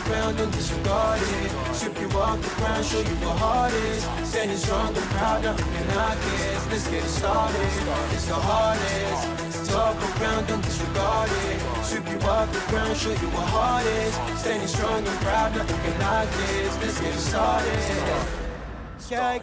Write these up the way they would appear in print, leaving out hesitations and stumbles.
around and disregard it. Strip you off the ground, show you what heart is. Standing strong and proud, nothing can knock it. Let's get it started. It's the hardest. Talk around, don't disregard it. Strip you off the ground, show you what heart is. Standing strong and proud, nothing can knock it. Let's get it started. Yeah,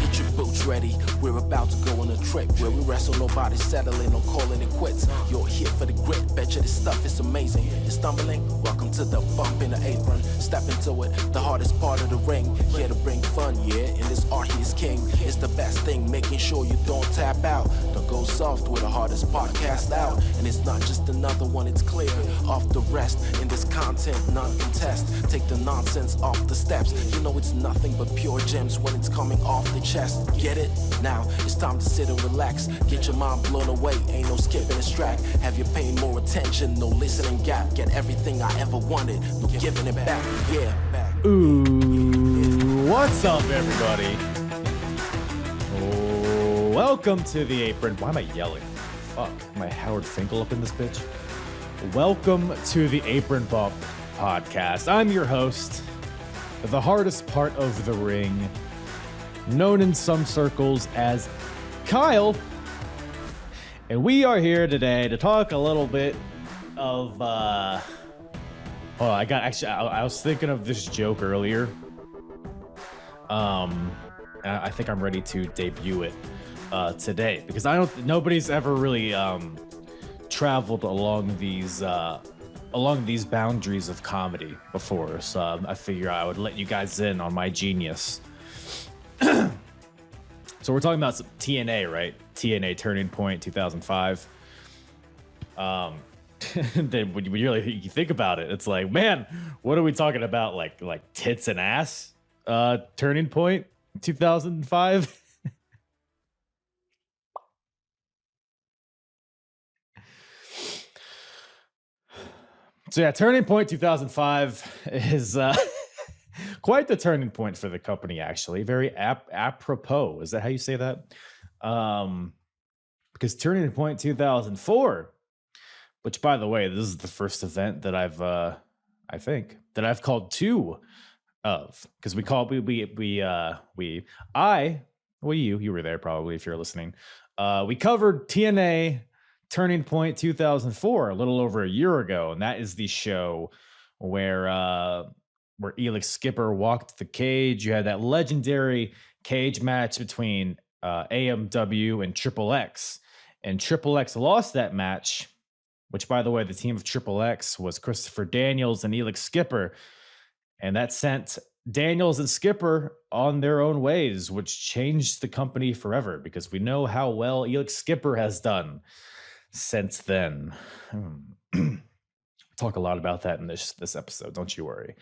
get your boots ready. We're about to go on a trip where we wrestle, nobody settling or calling it quits. You're here for the grit, betcha this stuff is amazing. You're stumbling, welcome to the bump in the apron. Step into it, the hardest part of the ring. Here to bring fun, yeah, and this art he is king. It's the best thing, making sure you don't tap out. Don't go soft with the hardest podcast out. And it's not just another one, it's clear. Off the rest, in this content, none contest. Take the nonsense off the steps. You know it's nothing but pure gems when it's coming off the chest. Get it? Now it's time to sit and relax. Get your mind blown away, ain't no skipping this track. Have you paying more attention, no listening gap. Get everything I ever wanted, no giving it back. Yeah. Ooh, what's up, everybody? Oh, welcome to the Apron. Why am I yelling? Fuck, am I Howard Finkel up in this bitch? Welcome to the Apron Bump Podcast. I'm your host, the hardest part of the ring, known in some circles as Kyle. And we are here today to talk a little bit of, I was thinking of this joke earlier. I think I'm ready to debut it today because nobody's ever really traveled along these boundaries of comedy before, so I figure I would let you guys in on my genius. So we're talking about some TNA, right? TNA Turning Point 2005. Then when you think about it, it's like, man, what are we talking about? Like tits and ass? Turning Point 2005. So yeah, Turning Point 2005 is quite the turning point for the company, actually. Very apropos. Is that how you say that? Because Turning Point 2004, which, by the way, this is the first event that I've called two of, because you were there probably if you're listening. We covered TNA Turning Point 2004 a little over a year ago, and that is the show where Elix Skipper walked the cage. You had that legendary cage match between AMW and Triple X, and Triple X lost that match, which, by the way, the team of Triple X was Christopher Daniels and Elix Skipper, and that sent Daniels and Skipper on their own ways, which changed the company forever because we know how well Elix Skipper has done since then. Talk a lot about that in this episode, don't you worry.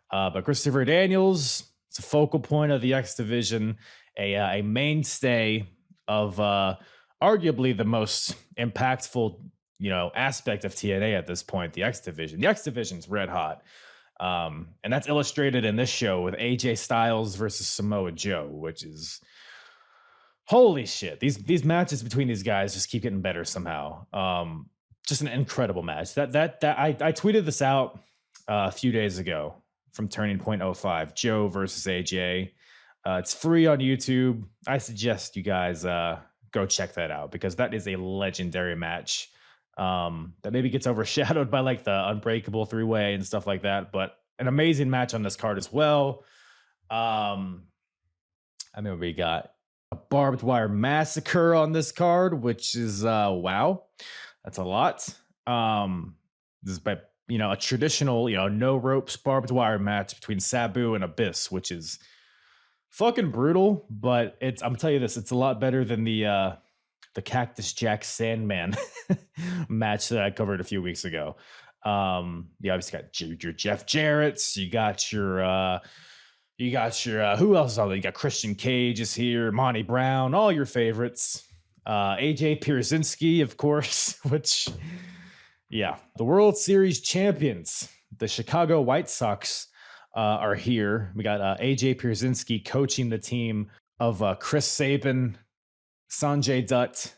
But Christopher Daniels, it's a focal point of the X Division, a mainstay of arguably the most impactful, aspect of TNA at this point, the X Division. The X Division's red hot. And that's illustrated in this show with AJ Styles versus Samoa Joe, which is holy shit. These matches between these guys just keep getting better somehow. Just an incredible match. That I tweeted this out a few days ago from Turning Point 05, Joe versus AJ. It's free on YouTube. I suggest you guys go check that out because that is a legendary match. That maybe gets overshadowed by like the Unbreakable 3-way and stuff like that, but an amazing match on this card as well. We got a Barbed Wire Massacre on this card, which is wow, that's a lot. This is by a traditional no ropes barbed wire match between Sabu and Abyss, which is fucking brutal, but I'm telling you this, it's a lot better than the Cactus Jack Sandman match that I covered a few weeks ago. You obviously got your Jeff Jarrett's, you got your who else is on there? You got Christian Cage is here, Monty Brown, all your favorites. AJ Pierzynski, of course, which, yeah, the World Series champions, the Chicago White Sox, are here. We got AJ Pierzynski coaching the team of Chris Sabin, Sanjay Dutt,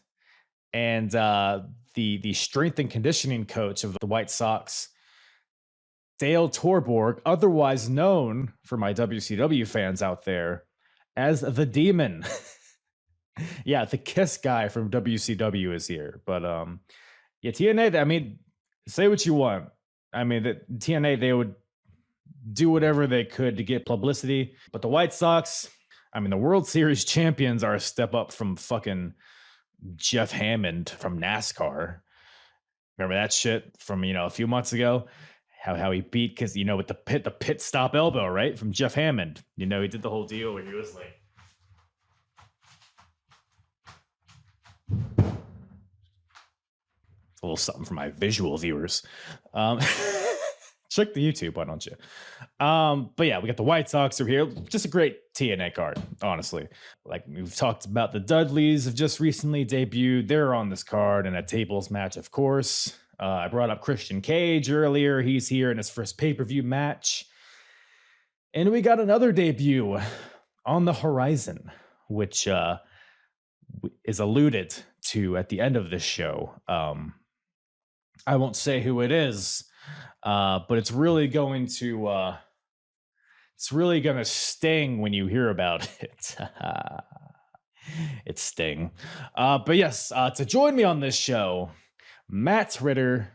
and the strength and conditioning coach of the White Sox Dale Torborg, otherwise known for my WCW fans out there as the Demon. Yeah, the Kiss guy from WCW is here. But yeah, TNA, I mean, say what you want. I mean, the TNA, they would do whatever they could to get publicity. But the White Sox, I mean, the World Series champions are a step up from fucking Jeff Hammond from NASCAR. Remember that shit from, a few months ago? How he beat, because, with the pit stop elbow, right? From Jeff Hammond. He did the whole deal where he was like, a little something for my visual viewers. Check the YouTube, why don't you? But yeah, we got the White Sox are here. Just a great TNA card, honestly. Like we've talked about, the Dudleys have just recently debuted. They're on this card in a tables match, of course. I brought up Christian Cage earlier. He's here in his first pay-per-view match. And we got another debut on the horizon, which is alluded to at the end of this show. I won't say who it is, but it's really going to sting when you hear about it. It's sting. But yes, to join me on this show, Matt Ritter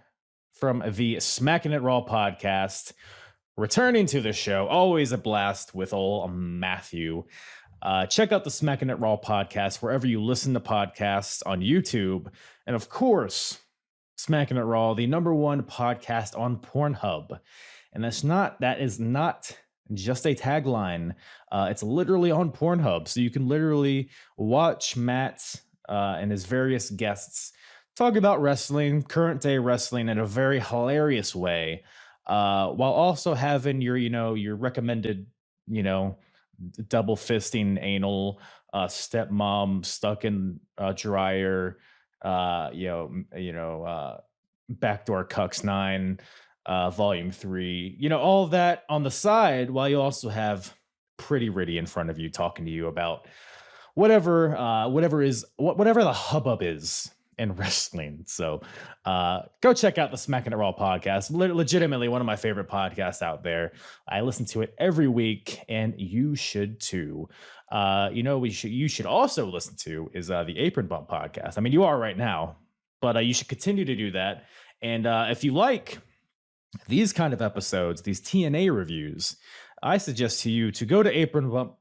from the Smackin It Raw Podcast, returning to the show. Always a blast with old Matthew. Check out the Smackin It Raw Podcast wherever you listen to podcasts on YouTube. And of course, Smackin It Raw, the #1 podcast on Pornhub. And that is not just a tagline. It's literally on Pornhub. So you can literally watch Matt and his various guests talk about wrestling, current day wrestling, in a very hilarious way, while also having your recommended, double fisting anal, stepmom stuck in a dryer, Backdoor Cucks 9, Volume 3, all of that on the side, while you also have Pretty Ritty in front of you talking to you about whatever the hubbub is in wrestling. So go check out the Smackin It Raw podcast. Legitimately one of my favorite podcasts out there. I listen to it every week, and you should too. You should also listen to is the Apron Bump podcast. I mean, you are right now, but you should continue to do that. And if you like these kind of episodes, these TNA reviews, I suggest to you to go to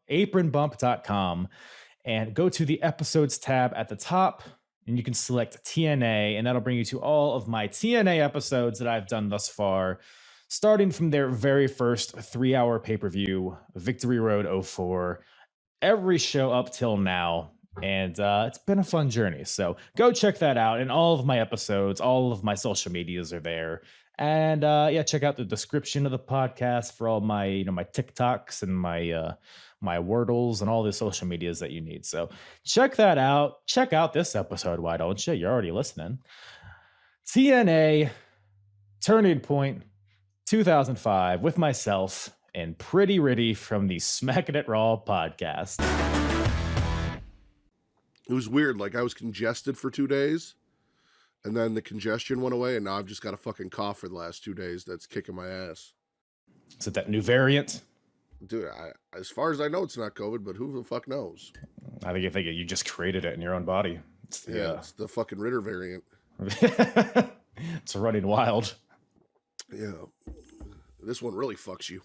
apronbump.com and go to the episodes tab at the top, and you can select TNA, and that'll bring you to all of my TNA episodes that I've done thus far, starting from their very first 3-hour pay-per-view, Victory Road 04, every show up till now. And it's been a fun journey. So go check that out. And all of my episodes, all of my social medias are there. And check out the description of the podcast for all my, my TikToks and my Wordles and all the social medias that you need. So check that out. Check out this episode. Why don't you? You're already listening. TNA Turning Point 2005 with myself and Pretty Ritty from the Smackin It Raw podcast. It was weird. Like, I was congested for 2 days, and then the congestion went away, and now I've just got a fucking cough for the last 2 days that's kicking my ass. Is it that new variant? Dude, as far as I know, it's not COVID, but who the fuck knows? I think you just created it in your own body. It's the fucking Ritter variant. It's running wild. Yeah. This one really fucks you.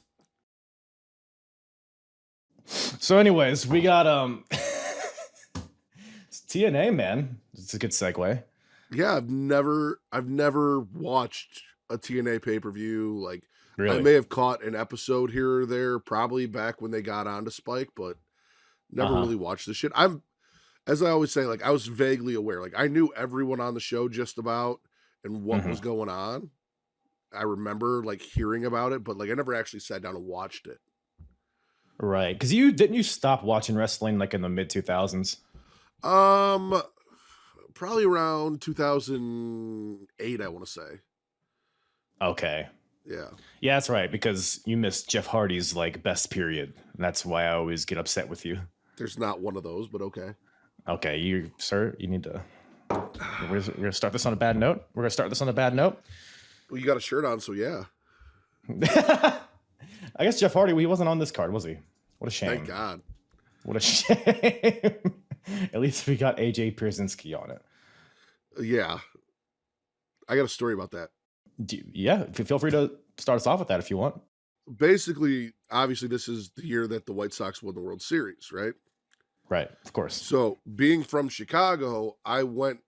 So anyways, we got TNA, man. It's a good segue. Yeah, I've never watched a TNA pay-per-view. Like, really? I may have caught an episode here or there, probably back when they got onto Spike, but never really watched the shit. As I always say, like, I was vaguely aware. Like, I knew everyone on the show just about and what was going on. I remember, like, hearing about it, but, like, I never actually sat down and watched it. Right, because didn't you stop watching wrestling, like, in the mid-2000s? Probably around 2008, I want to say. Okay. Yeah. Yeah, that's right, because you missed Jeff Hardy's, like, best period. And that's why I always get upset with you. There's not one of those, but okay. Okay, you need to... We're going to start this on a bad note? We're going to start this on a bad note? Well, you got a shirt on, so yeah. I guess Jeff Hardy, he wasn't on this card, was he? What a shame. Thank God. What a shame. At least we got AJ Pierzynski on it. Yeah. I got a story about that. Feel free to start us off with that if you want. Basically, obviously, this is the year that the White Sox won the World Series, right? Right, of course. So, being from Chicago, I went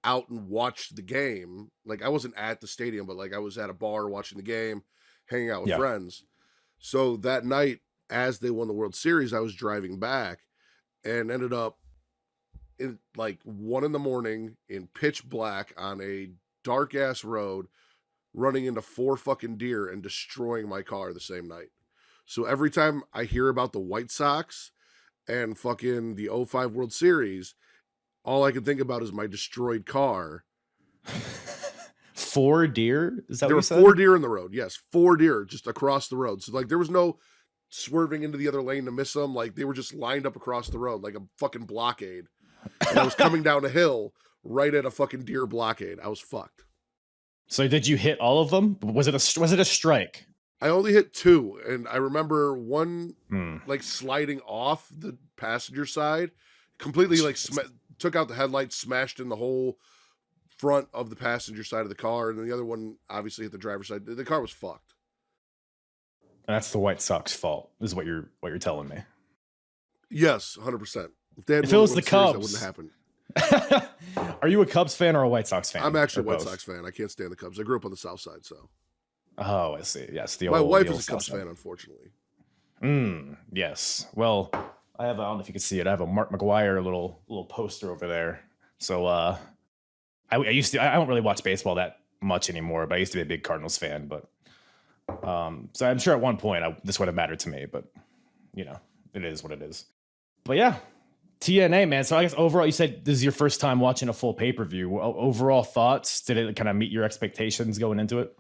out and watched the game. Like, I wasn't at the stadium, but like I was at a bar watching the game, hanging out with friends. So that night, as they won the World Series, I was driving back and ended up in like 1 a.m. in pitch black on a dark ass road, running into 4 fucking deer and destroying my car the same night. So every time I hear about the White Sox and fucking the 05 World Series, all I can think about is my destroyed car. 4 deer? Is that there what you were said? 4 deer in the road. Yes, 4 deer just across the road. So like there was no swerving into the other lane to miss them. Like they were just lined up across the road like a fucking blockade. And I was coming down a hill right at a fucking deer blockade. I was fucked. So did you hit all of them? Was it a strike? I only hit 2, and I remember one like sliding off the passenger side, completely like took out the headlights, smashed in the whole front of the passenger side of the car, and then the other one obviously hit the driver's side. The car was fucked. And that's the White Sox fault, is what you're telling me. Yes, 100%. If it was the Cubs, that wouldn't happen. Are you a Cubs fan or a White Sox fan? I'm actually a White Sox fan. I can't stand the Cubs. I grew up on the South Side, so. Oh, I see. Yes, my wife is a Cubs fan, unfortunately. Yes. Well, I don't know if you can see it. I have a Mark McGwire little poster over there. So I don't really watch baseball that much anymore, but I used to be a big Cardinals fan. But so I'm sure at one point this would have mattered to me, but it is what it is. But yeah, TNA, man. So I guess overall, you said this is your first time watching a full pay-per-view. Overall thoughts? Did it kind of meet your expectations going into it?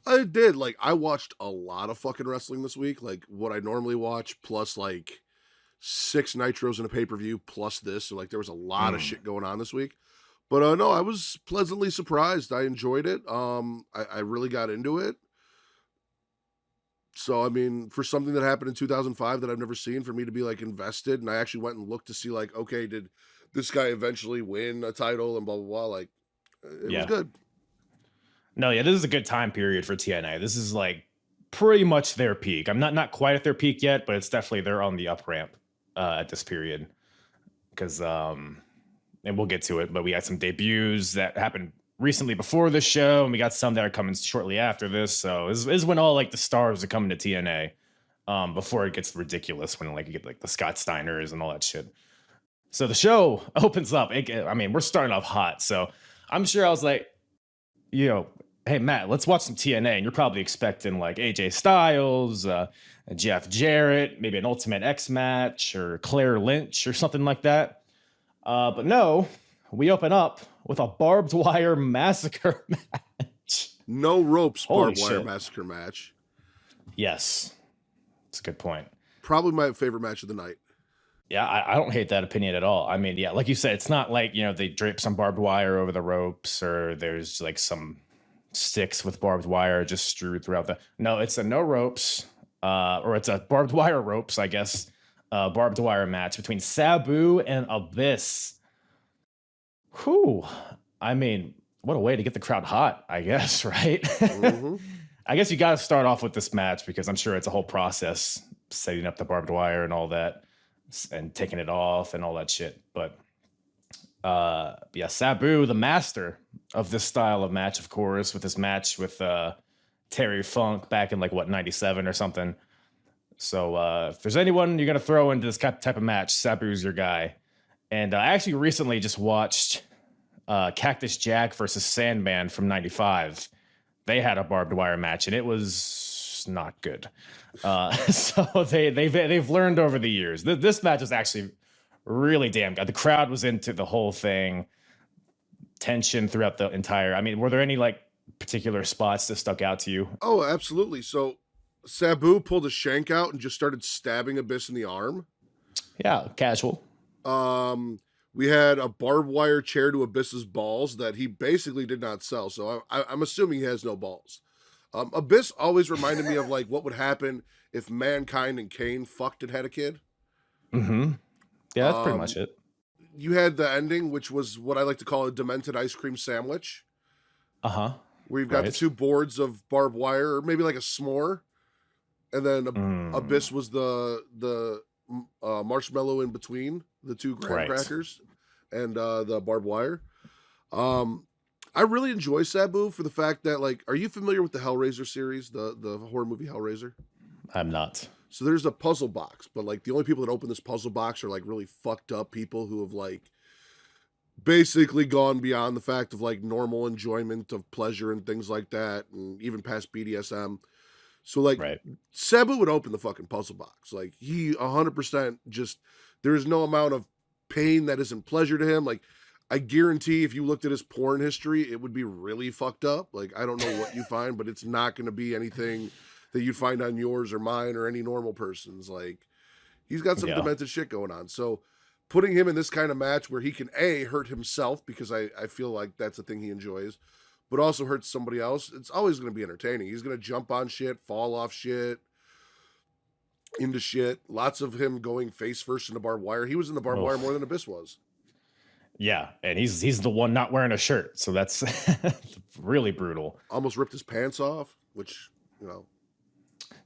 I did. Like, I watched a lot of fucking wrestling this week. Like, what I normally watch, plus like 6 nitros in a pay-per-view, plus this. So, like, there was a lot of shit going on this week. But no, I was pleasantly surprised. I enjoyed it. I really got into it. So, I mean, for something that happened in 2005 that I've never seen, for me to be like invested, and I actually went and looked to see like, okay, did this guy eventually win a title and blah, blah, blah. Like, it was good. No, yeah, this is a good time period for TNA. This is like pretty much their peak. I'm not quite at their peak yet, but it's definitely they're on the up ramp at this period. Because, and we'll get to it, but we had some debuts that happened recently before this show, and we got some that are coming shortly after this. So this is when all like the stars are coming to TNA before it gets ridiculous when like you get like the Scott Steiners and all that shit. So the show opens up. We're starting off hot. So I'm sure I was like, hey, Matt, let's watch some TNA. And you're probably expecting like AJ Styles, Jeff Jarrett, maybe an Ultimate X match or Claire Lynch or something like that. But no, we open up with a barbed wire massacre match. No ropes barbed wire massacre match. Yes. That's a good point. Probably my favorite match of the night. Yeah, I don't hate that opinion at all. I mean, yeah, like you said, it's not like, they drape some barbed wire over the ropes or there's like some sticks with barbed wire just strewed throughout no, it's a no ropes, or it's a barbed wire ropes, I guess, barbed wire match between Sabu and Abyss. Whew. I mean, what a way to get the crowd hot, I guess, right? Mm-hmm. I guess you got to start off with this match because I'm sure it's a whole process setting up the barbed wire and all that and taking it off and all that shit. But yeah, Sabu, the master of this style of match, of course, with this match with Terry Funk back in 97 or something. So if there's anyone you're going to throw into this type of match, Sabu's your guy. And I actually recently just watched Cactus Jack versus Sandman from 95. They had a barbed wire match, and it was not good. So they've learned over the years. This match was actually really damn good. The crowd was into the whole thing. Tension throughout the entire. I mean, were there any particular spots that stuck out to you? Oh, absolutely. So Sabu pulled a shank out and just started stabbing Abyss in the arm. Yeah, casual. We had a barbed wire chair to Abyss's balls that he basically did not sell. So I'm assuming he has no balls. Abyss always reminded me of like what would happen if Mankind and Kane fucked and had a kid. Mm-hmm. Yeah, that's pretty much it. You had the ending, which was what I like to call a demented ice cream sandwich. Uh-huh. Where you've got the two boards of barbed wire, or maybe like a s'more, and then Abyss was the marshmallow in between the two graham crackers and the barbed wire. I really enjoy Sabu for the fact that, like, are you familiar with the Hellraiser series, the horror movie Hellraiser? I'm not. So there's a puzzle box, but like the only people that open this puzzle box are like really fucked up people who have like basically gone beyond the fact of like normal enjoyment of pleasure and things like that, and even past BDSM. So like Sabu would open the fucking puzzle box. Like he 100% just, there is no amount of pain that isn't pleasure to him. Like I guarantee if you looked at his porn history, it would be really fucked up. Like I don't know what you find, but it's not going to be anything that you'd find on yours or mine or any normal person's. Like he's got some demented shit going on. So putting him in this kind of match where he can hurt himself, because I feel like that's a thing he enjoys, but also hurts somebody else, it's always going to be entertaining. He's going to jump on shit, fall off shit, into shit. Lots of him going face first in the barbed wire. He was in the barbed wire more than Abyss was. Yeah, and he's the one not wearing a shirt, so that's really brutal. Almost ripped his pants off, which, you know.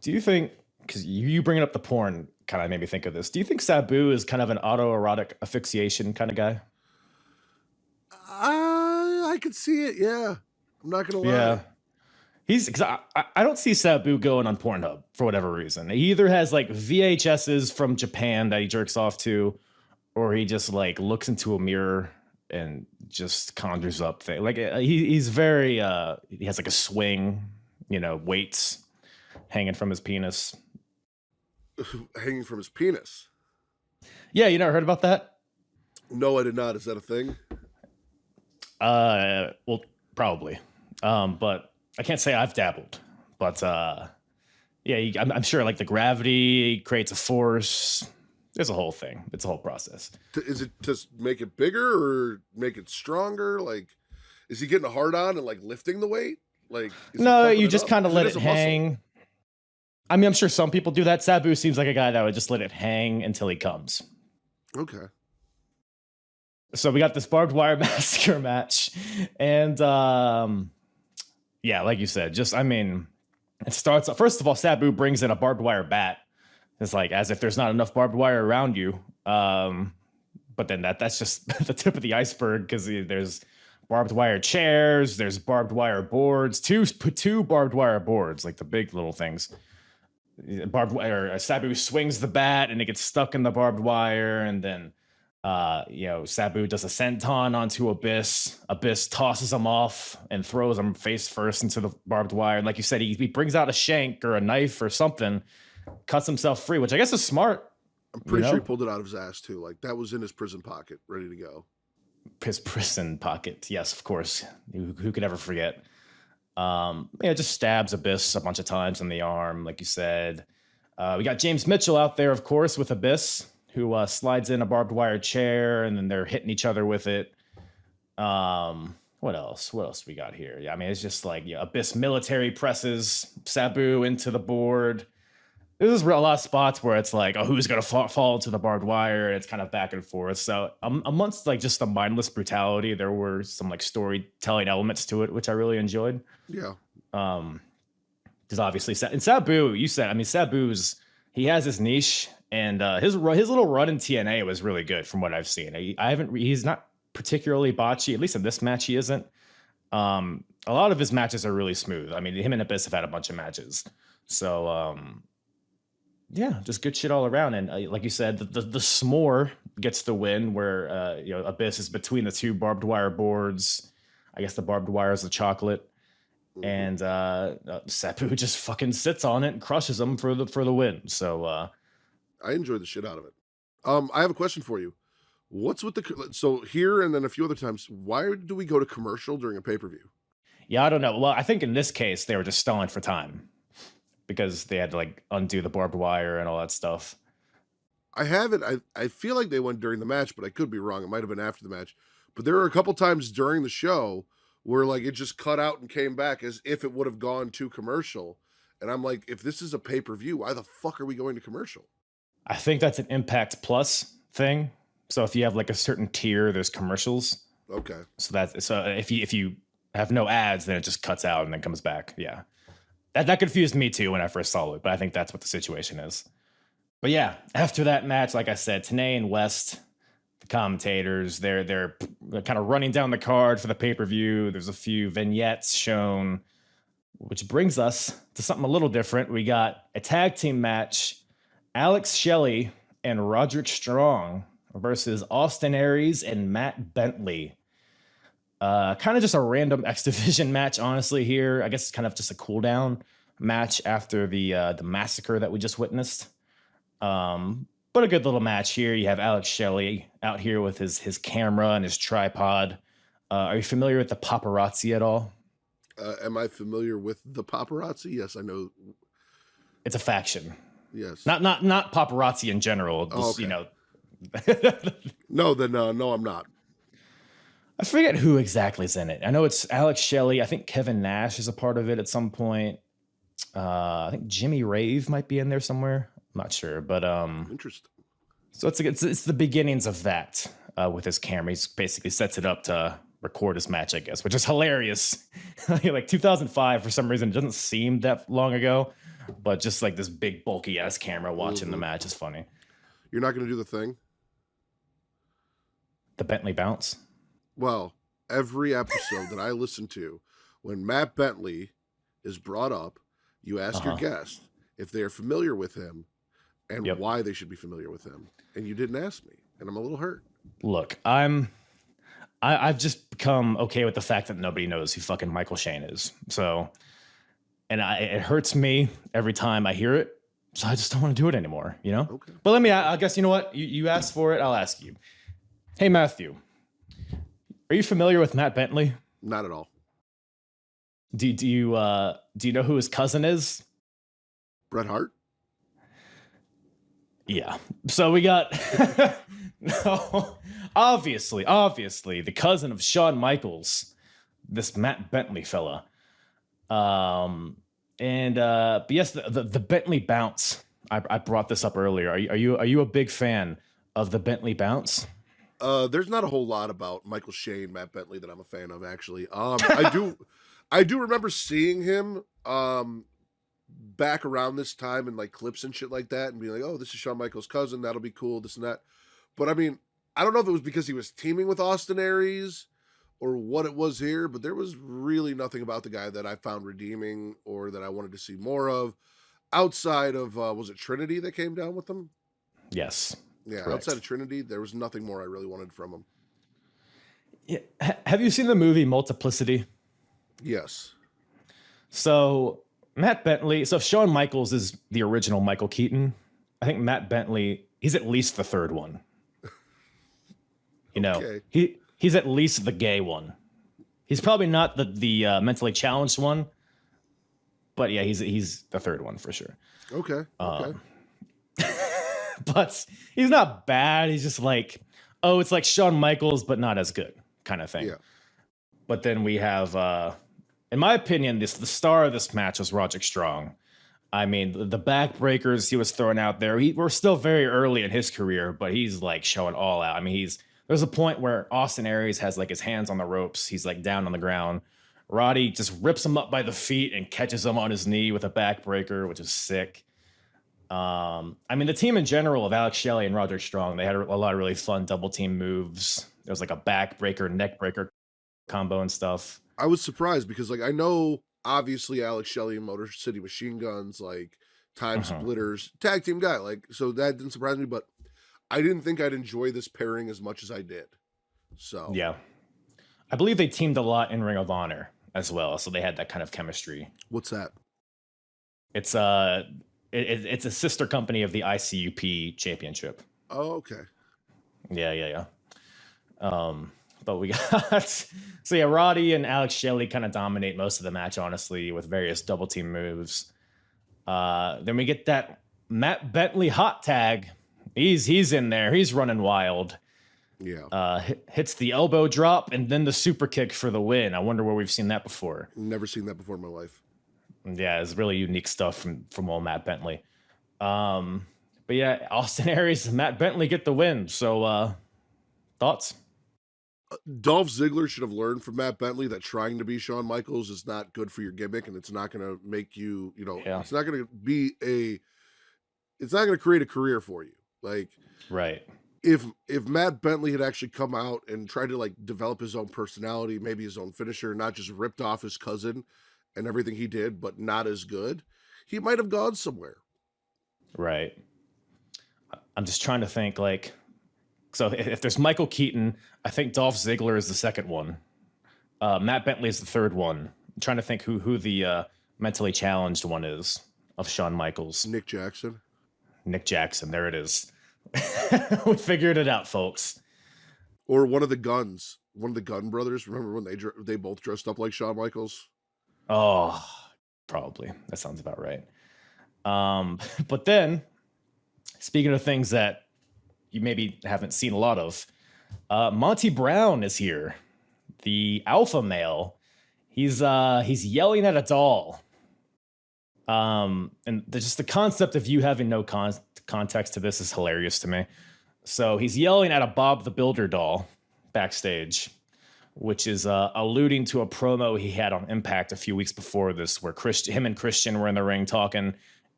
Do you think, because you bringing up the porn kind of made me think of this, do you think Sabu is kind of an autoerotic asphyxiation kind of guy? I could see it, yeah. I'm not going to lie. Yeah. Because I don't see Sabu going on Pornhub for whatever reason. He either has like VHSs from Japan that he jerks off to, or he just like looks into a mirror and just conjures up things. Like he's very, he has like a swing, weights hanging from his penis. Hanging from his penis? Yeah, you never heard about that? No, I did not. Is that a thing? Well, probably. But I can't say I've dabbled. But yeah, I'm sure like the gravity creates a force. There's a whole thing. It's a whole process. Is it to make it bigger or make it stronger? Like, is he getting a hard on and like lifting the weight? Like, no, you just kind of let it hang. Muscle. I mean, I'm sure some people do that. Sabu seems like a guy that would just let it hang until he comes. Okay. So we got this barbed wire massacre match, and yeah, like you said, it starts. First of all, Sabu brings in a barbed wire bat. It's like as if there's not enough barbed wire around you. But then that's just the tip of the iceberg, because there's barbed wire chairs, there's barbed wire boards, two barbed wire boards, like the big little things. Barbed wire. Sabu swings the bat and it gets stuck in the barbed wire, and then Sabu does a senton onto Abyss. Abyss tosses him off and throws him face first into the barbed wire. And like you said, he brings out a shank or a knife or something, cuts himself free, which I guess is smart. I'm pretty sure he pulled it out of his ass too. Like that was in his prison pocket, ready to go. His prison pocket, yes, of course. Who could ever forget? Just stabs Abyss a bunch of times in the arm, like you said. We got James Mitchell out there, of course, with Abyss, who slides in a barbed wire chair, and then they're hitting each other with it. What else? What else we got here? Yeah, I mean, it's just like Abyss military presses Sabu into the board. There's a lot of spots where it's like, oh, who's gonna fall into the barbed wire? And it's kind of back and forth. So amongst like just the mindless brutality, there were some like storytelling elements to it, which I really enjoyed. Yeah. Because obviously, and Sabu, you said, I mean, he has his niche, and his little run in TNA was really good from what I've seen. He's not particularly botchy, at least in this match he isn't. A lot of his matches are really smooth. I mean, him and Abyss have had a bunch of matches. So, yeah, just good shit all around. And like you said, the s'more gets the win, where Abyss is between the two barbed wire boards. I guess the barbed wire is the chocolate, and Sabu just fucking sits on it and crushes him for the win. So I enjoyed the shit out of it. I have a question for you. What's with so here and then a few other times? Why do we go to commercial during a pay-per-view? Yeah, I don't know. Well, I think in this case they were just stalling for time, because they had to like undo the barbed wire and all that stuff. I feel like they went during the match, but I could be wrong. It might have been after the match. But there were a couple times during the show where like it just cut out and came back as if it would have gone to commercial. And I'm like, if this is a pay-per-view, why the fuck are we going to commercial? I think that's an Impact Plus thing. So if you have like a certain tier, there's commercials. Okay. So if you have no ads, then it just cuts out and then comes back. Yeah. That confused me too when I first saw it, but I think that's what the situation is. But yeah, after that match, like I said, Tenay and West, the commentators, they're kind of running down the card for the pay-per-view. There's a few vignettes shown, which brings us to something a little different. We got a tag team match, Alex Shelley and Roderick Strong versus Austin Aries and Matt Bentley. Kind of just a random X Division match, honestly, here. I guess it's kind of just a cool down match after the massacre that we just witnessed. But a good little match here. You have Alex Shelley out here with his camera and his tripod. Are you familiar with the paparazzi at all? Am I familiar with the paparazzi? Yes, I know. It's a faction. Yes. Not paparazzi in general. Just, okay. You know. No, I'm not. I forget who exactly is in it. I know it's Alex Shelley. I think Kevin Nash is a part of it at some point. I think Jimmy Rave might be in there somewhere. I'm not sure, but interesting. So it's the beginnings of that with his camera. He basically sets it up to record his match, I guess, which is hilarious. Like 2005, for some reason, it doesn't seem that long ago, but just like this big bulky ass camera watching the match is funny. You're not going to do the thing? The Bentley bounce? Well, every episode that I listen to, when Matt Bentley is brought up, you ask your guest if they are familiar with him and why they should be familiar with him. And you didn't ask me, and I'm a little hurt. Look, I've just become okay with the fact that nobody knows who fucking Michael Shane is. So, and it hurts me every time I hear it. So I just don't want to do it anymore, you know? Okay. But I guess, you know what? You asked for it, I'll ask you. Hey, Matthew, are you familiar with Matt Bentley? Not at all. Do you know who his cousin is? Bret Hart? Yeah. So we got no, obviously, the cousin of Shawn Michaels, this Matt Bentley fella. But yes, the Bentley bounce. I brought this up earlier. Are you a big fan of the Bentley bounce? There's not a whole lot about Michael Shane, Matt Bentley that I'm a fan of, actually. I do remember seeing him back around this time in like clips and shit like that, and being like, "Oh, this is Shawn Michaels' cousin. That'll be cool. This and that." But I mean, I don't know if it was because he was teaming with Austin Aries or what it was here, but there was really nothing about the guy that I found redeeming or that I wanted to see more of, outside of was it Trinity that came down with them? Yes. Yeah, correct. Outside of Trinity, there was nothing more I really wanted from him. Yeah. Have you seen the movie Multiplicity? Yes. So Matt Bentley, so if Shawn Michaels is the original Michael Keaton, I think Matt Bentley, he's at least the third one. You know, okay. He's at least the gay one. He's probably not the mentally challenged one, but yeah, he's the third one for sure. Okay. But he's not bad. He's just like, oh, it's like Shawn Michaels, but not as good kind of thing. Yeah. But then we have, in my opinion, the star of this match was Roderick Strong. I mean, the backbreakers he was throwing out there, we're still very early in his career, but he's like showing all out. I mean, there's a point where Austin Aries has like his hands on the ropes. He's like down on the ground. Roddy just rips him up by the feet and catches him on his knee with a backbreaker, which is sick. I mean, the team in general of Alex Shelley and Roderick Strong, they had a lot of really fun double team moves. There was like a backbreaker, neck breaker combo and stuff. I was surprised because like I know obviously Alex Shelley and Motor City Machine Guns, like time splitters, tag team guy, like, so that didn't surprise me, but I didn't think I'd enjoy this pairing as much as I did. So yeah, I believe they teamed a lot in Ring of Honor as well, so they had that kind of chemistry. What's that? It's it's a sister company of the ICUP Championship. Oh, okay. Yeah. But we got so yeah, Roddy and Alex Shelley kind of dominate most of the match, honestly, with various double team moves. Then we get that Matt Bentley hot tag. He's in there. He's running wild. Hits the elbow drop and then the super kick for the win. I wonder where we've seen that before. Never seen that before in my life. Yeah, it's really unique stuff from old Matt Bentley. But yeah, Austin Aries and Matt Bentley get the win. So thoughts? Dolph Ziggler should have learned from Matt Bentley that trying to be Shawn Michaels is not good for your gimmick, and it's not going to make you, it's not going to it's not going to create a career for you. Like, right. If Matt Bentley had actually come out and tried to like develop his own personality, maybe his own finisher, not just ripped off his cousin and everything he did, but not as good, he might have gone somewhere. Right. I'm just trying to think, like, so if there's Michael Keaton, I think Dolph Ziggler is the second one. Matt Bentley is the third one. I'm trying to think who the mentally challenged one is of Shawn Michaels. Nick Jackson. There it is. We figured it out, folks. Or one of the Gunn brothers. Remember when they both dressed up like Shawn Michaels? Oh, probably. That sounds about right. But then, speaking of things that you maybe haven't seen a lot of, Monty Brown is here, the alpha male. He's yelling at a doll. And just the concept of you having no context to this is hilarious to me. So he's yelling at a Bob the Builder doll backstage, which is alluding to a promo he had on Impact a few weeks before this, where him and Christian were in the ring talking.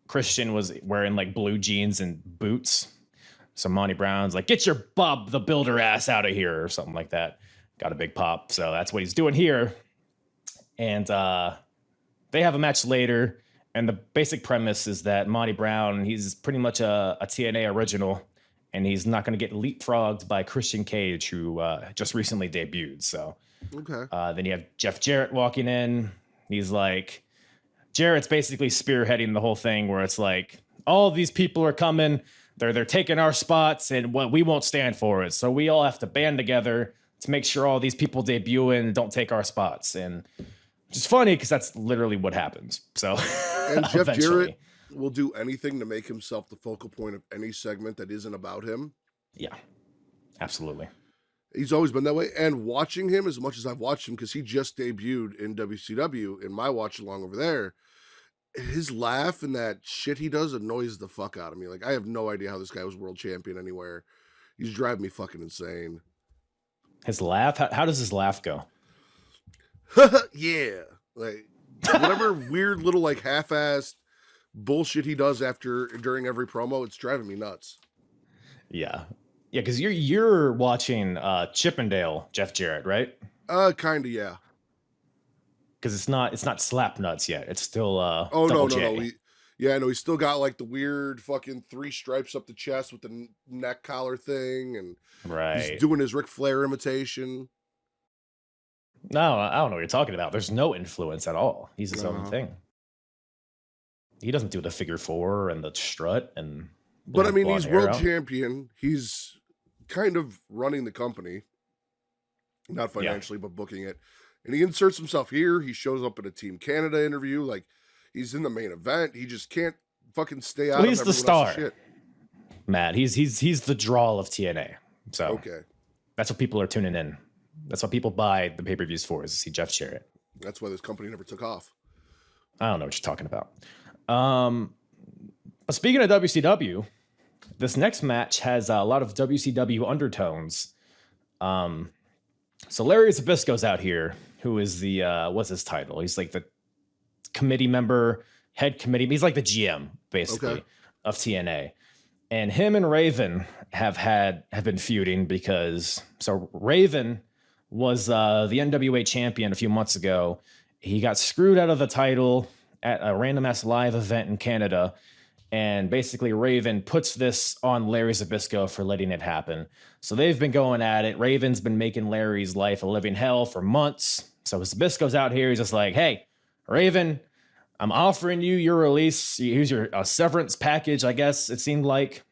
Christian was wearing like blue jeans and boots. So Monty Brown's like, get your Bob the Builder ass out of here, or something like that. Got a big pop. So that's what he's doing here. And they have a match later. And the basic premise is that Monty Brown, he's pretty much a TNA original. And he's not going to get leapfrogged by Christian Cage, who just recently debuted. So then you have Jeff Jarrett walking in. He's like, Jarrett's basically spearheading the whole thing where it's like, all these people are coming. They're taking our spots, and we won't stand for it. So we all have to band together to make sure all these people debut and don't take our spots. And which is funny because that's literally what happens. So and Jeff Jarrett will do anything to make himself the focal point of any segment that isn't about him. Yeah, absolutely. He's always been that way. And watching him as much as I've watched him, because he just debuted in WCW in my watch along over there, his laugh and that shit he does annoys the fuck out of me. Like, I have no idea how this guy was world champion anywhere. He's driving me fucking insane. His laugh? How does his laugh go? Yeah. Like, whatever weird little, like, half-assed bullshit he does during every promo, it's driving me nuts. Yeah. Yeah, because you're watching Chippendale, Jeff Jarrett, right? Kinda, yeah. Because it's not slap nuts yet. It's still no. He's still got like the weird fucking 3 stripes up the chest with the neck collar thing, and he's doing his Ric Flair imitation. No, I don't know what you're talking about. There's no influence at all. He's his own thing. He doesn't do the figure 4 and the strut and. But I mean, he's world champion. He's kind of running the company, not financially, but booking it. And he inserts himself here. He shows up in a Team Canada interview. Like, he's in the main event. He just can't fucking stay out of he's the star. Shit. Matt, he's the draw of TNA. So that's what people are tuning in. That's what people buy the pay-per-views for, is to see Jeff Jarrett. That's why this company never took off. I don't know what you're talking about. But speaking of WCW, this next match has a lot of WCW undertones. So Larry Zbyszko's out here, who is the, what's his title? He's like the committee member, head committee. He's like the GM, basically, of TNA. And him and Raven have been feuding because, so Raven was the NWA champion a few months ago. He got screwed out of the title at a random ass live event in Canada. And basically Raven puts this on Larry Zbyszko for letting it happen. So they've been going at it. Raven's been making Larry's life a living hell for months. So Zbyszko's out here. He's just like, hey, Raven, I'm offering you your release. Here's your severance package, I guess it seemed like.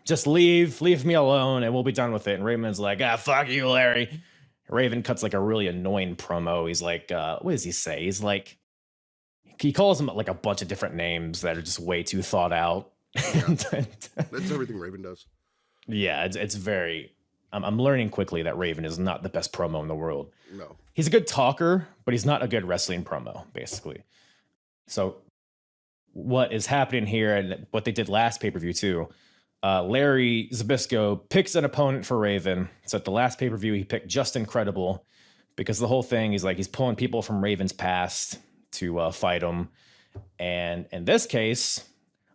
Just leave me alone, and we'll be done with it. And Raven's like, fuck you, Larry. Raven cuts like a really annoying promo. He's like, what does he say? He's like, he calls him like a bunch of different names that are just way too thought out. Yeah. That's everything Raven does. Yeah, it's very, I'm learning quickly that Raven is not the best promo in the world. No. He's a good talker, but he's not a good wrestling promo, basically. So what is happening here, and what they did last pay-per-view too, Larry Zbyszko picks an opponent for Raven. So at the last pay-per-view, he picked Just Incredible, because the whole thing is like he's pulling people from Raven's past to fight him. And in this case,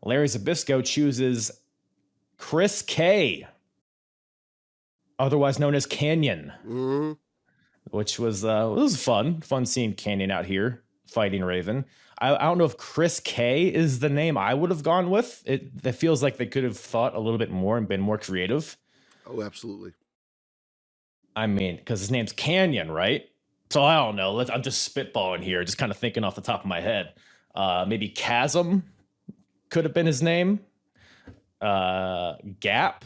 Larry Zbyszko chooses Chris K, otherwise known as Canyon, which was fun seeing Canyon out here fighting Raven. I don't know if Chris K is the name I would have gone with. It feels like they could have thought a little bit more and been more creative. Oh, absolutely. I mean, because his name's Canyon, right? So I don't know. I'm just spitballing here, just kind of thinking off the top of my head. Maybe Chasm could have been his name. Gap,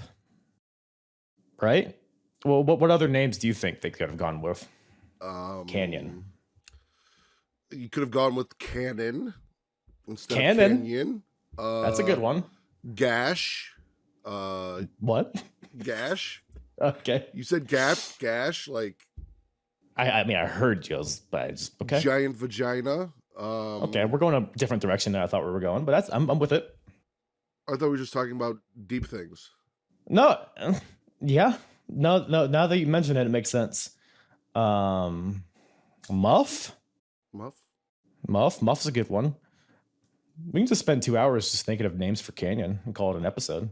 right? Well, what other names do you think they could have gone with? Canyon. You could have gone with Cannon instead Cannon? of Canyon. That's a good one. Gash. What? Gash. Okay. You said gash, like I mean, I heard yours, but I just okay. Giant vagina. Okay, we're going a different direction than I thought we were going, but I'm with it. I thought we were just talking about deep things. No, yeah, no. Now that you mention it, it makes sense. Muff's a good one. We can just spend 2 hours just thinking of names for Canyon and call it an episode.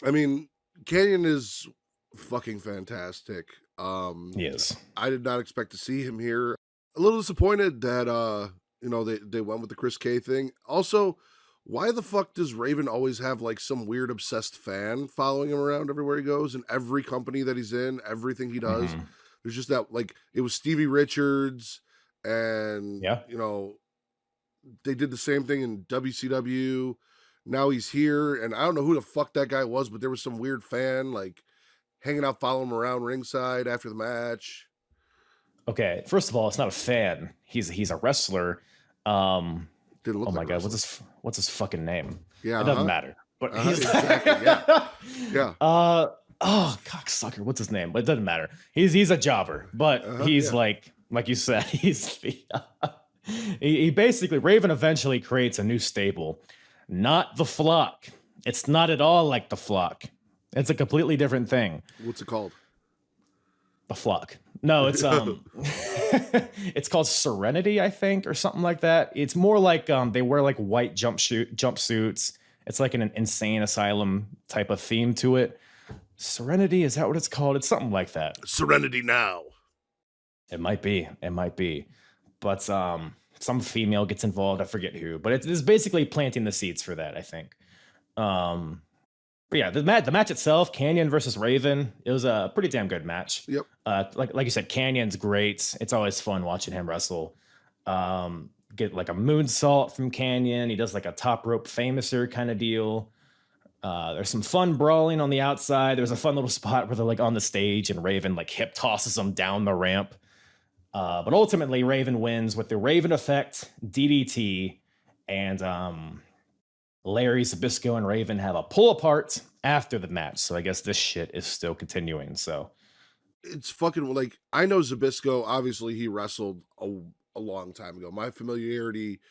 I mean, Canyon is fucking fantastic. He is. I did not expect to see him here. A little disappointed that they went with the Chris K thing. Also, why the fuck does Raven always have like some weird obsessed fan following him around everywhere he goes, in every company that he's in, everything he does? Mm-hmm. There's just that, like, it was Stevie Richards, and they did the same thing in WCW. Now he's here, and I don't know who the fuck that guy was, but there was some weird fan like hanging out, following him around ringside after the match. Okay, first of all, it's not a fan. He's a wrestler. Didn't look. Oh my god, what's his fucking name? Yeah, it doesn't matter. But he's exactly, yeah. Oh, cocksucker, what's his name? But it doesn't matter. He's a jobber, but he's like you said, he's he basically, Raven eventually creates a new stable. Not the Flock. It's not at all like the Flock. It's a completely different thing. What's it called? The Flock. No, it's it's called Serenity, I think, or something like that. It's more like they wear like white jumpsuits. It's like an insane asylum type of theme to it. Serenity, is that what it's called? It's something like that. Serenity Now. It might be. But some female gets involved. I forget who, but it's basically planting the seeds for that, I think. But yeah, the match itself, Canyon versus Raven, it was a pretty damn good match. Yep. Like you said, Canyon's great. It's always fun watching him wrestle. Get like a moonsault from Canyon. He does like a top rope famouser kind of deal. There's some fun brawling on the outside. There's a fun little spot where they're like on the stage and Raven like hip tosses him down the ramp. But ultimately, Raven wins with the Raven effect, DDT, and Larry Zbyszko and Raven have a pull apart after the match. So I guess this shit is still continuing. So it's fucking like, I know Zbyszko, obviously he wrestled a long time ago. My familiarity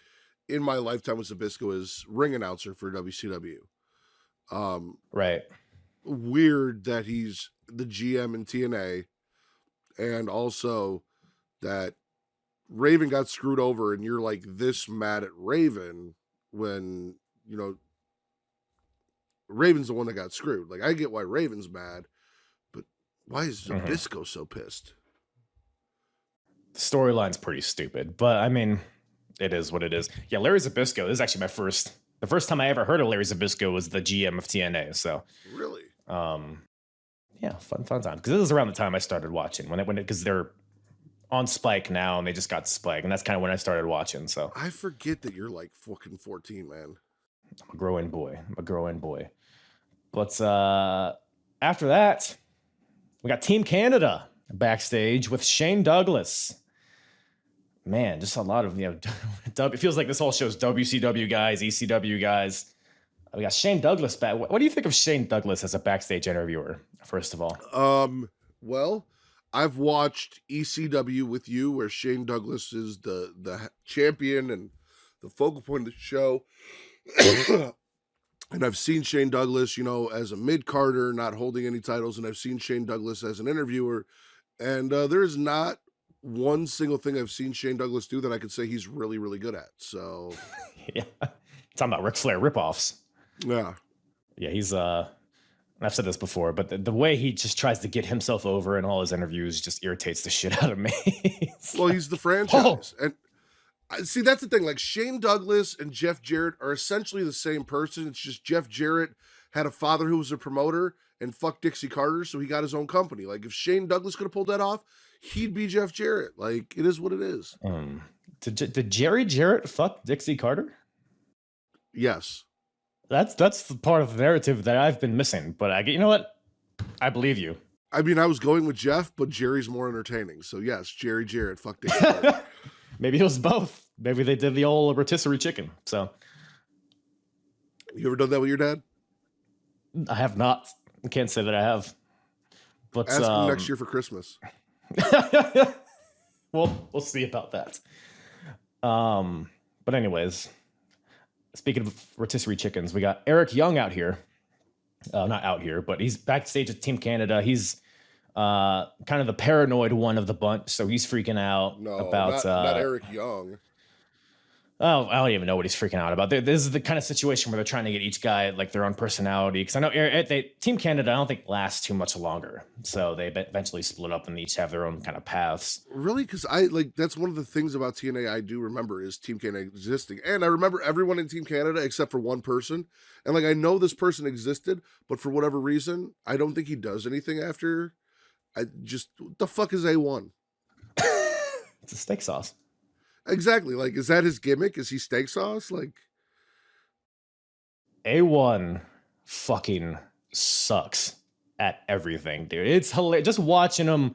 in my lifetime with Zbyszko is ring announcer for WCW. Right. Weird that he's the GM in TNA, and also that Raven got screwed over, and you're like this mad at Raven when, you know, Raven's the one that got screwed. Like, I get why Raven's mad, but why is Zbyszko so pissed? The storyline's pretty stupid, but I mean, it is what it is. Yeah, Larry Zbyszko, this is actually the first time I ever heard of Larry Zbyszko was the GM of TNA. So really, yeah, fun time, because this is around the time I started watching because they're on Spike now and they just got Spike, and that's kind of when I started watching. So I forget that you're like fucking 14, man. I'm a growing boy. But after that, we got Team Canada backstage with Shane Douglas. Man, just a lot of, it feels like this whole show's WCW guys, ECW guys. We got Shane Douglas back. What do you think of Shane Douglas as a backstage interviewer, first of all? Well, I've watched ECW with you, where Shane Douglas is the champion and the focal point of the show. And I've seen Shane Douglas, as a mid-carder, not holding any titles, and I've seen Shane Douglas as an interviewer, and there is not one single thing I've seen Shane Douglas do that I could say he's really, really good at. So, Yeah, talking about Ric Flair ripoffs. Yeah, he's I've said this before, but the way he just tries to get himself over in all his interviews just irritates the shit out of me. Well, he's the franchise, and see, that's the thing. Like, Shane Douglas and Jeff Jarrett are essentially the same person. It's just Jeff Jarrett had a father who was a promoter and fucked Dixie Carter, so he got his own company. Like, if Shane Douglas could have pulled that off, he'd be Jeff Jarrett. Like, it is what it is. Did Jerry Jarrett fuck Dixie Carter? Yes. That's the part of the narrative that I've been missing. But you know what? I believe you. I mean, I was going with Jeff, but Jerry's more entertaining. So yes, Jerry Jarrett fucked Dixie Carter. Maybe it was both. Maybe they did the old rotisserie chicken. So, you ever done that with your dad? I have not. I can't say that I have. But ask him next year for Christmas. We'll see about that. But anyways, speaking of rotisserie chickens, we got Eric Young out here. Not out here, but he's backstage at Team Canada. He's kind of the paranoid one of the bunch, so he's freaking out about not Eric Young. Oh, I don't even know what he's freaking out about. This is the kind of situation where they're trying to get each guy like their own personality. Because I know Team Canada, I don't think lasts too much longer, so they eventually split up and each have their own kind of paths. Really? Because that's one of the things about TNA I do remember is Team Canada existing, and I remember everyone in Team Canada except for one person. And like, I know this person existed, but for whatever reason, I don't think he does anything after. What the fuck is A1? It's a steak sauce. Exactly. Like, is that his gimmick? Is he steak sauce? Like, A1 fucking sucks at everything, dude. It's hilarious. Just watching him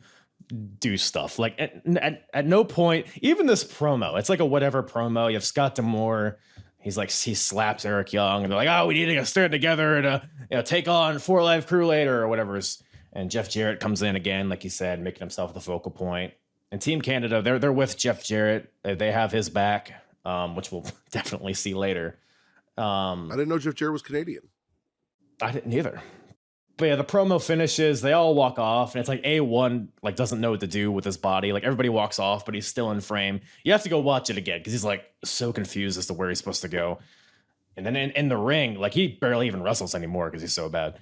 do stuff. Like, at no point, even this promo, it's like a whatever promo. You have Scott D'Amore. He slaps Eric Young, and they're like, "Oh, we need to stand together to take on 4 Live Crew later," or whatever. And Jeff Jarrett comes in again, like you said, making himself the focal point. And Team Canada, they're with Jeff Jarrett. They have his back, which we'll definitely see later. I didn't know Jeff Jarrett was Canadian. I didn't either. But yeah, the promo finishes. They all walk off, and it's like A1 doesn't know what to do with his body. Like, everybody walks off, but he's still in frame. You have to go watch it again because he's like so confused as to where he's supposed to go. And then in the ring, like, he barely even wrestles anymore because he's so bad.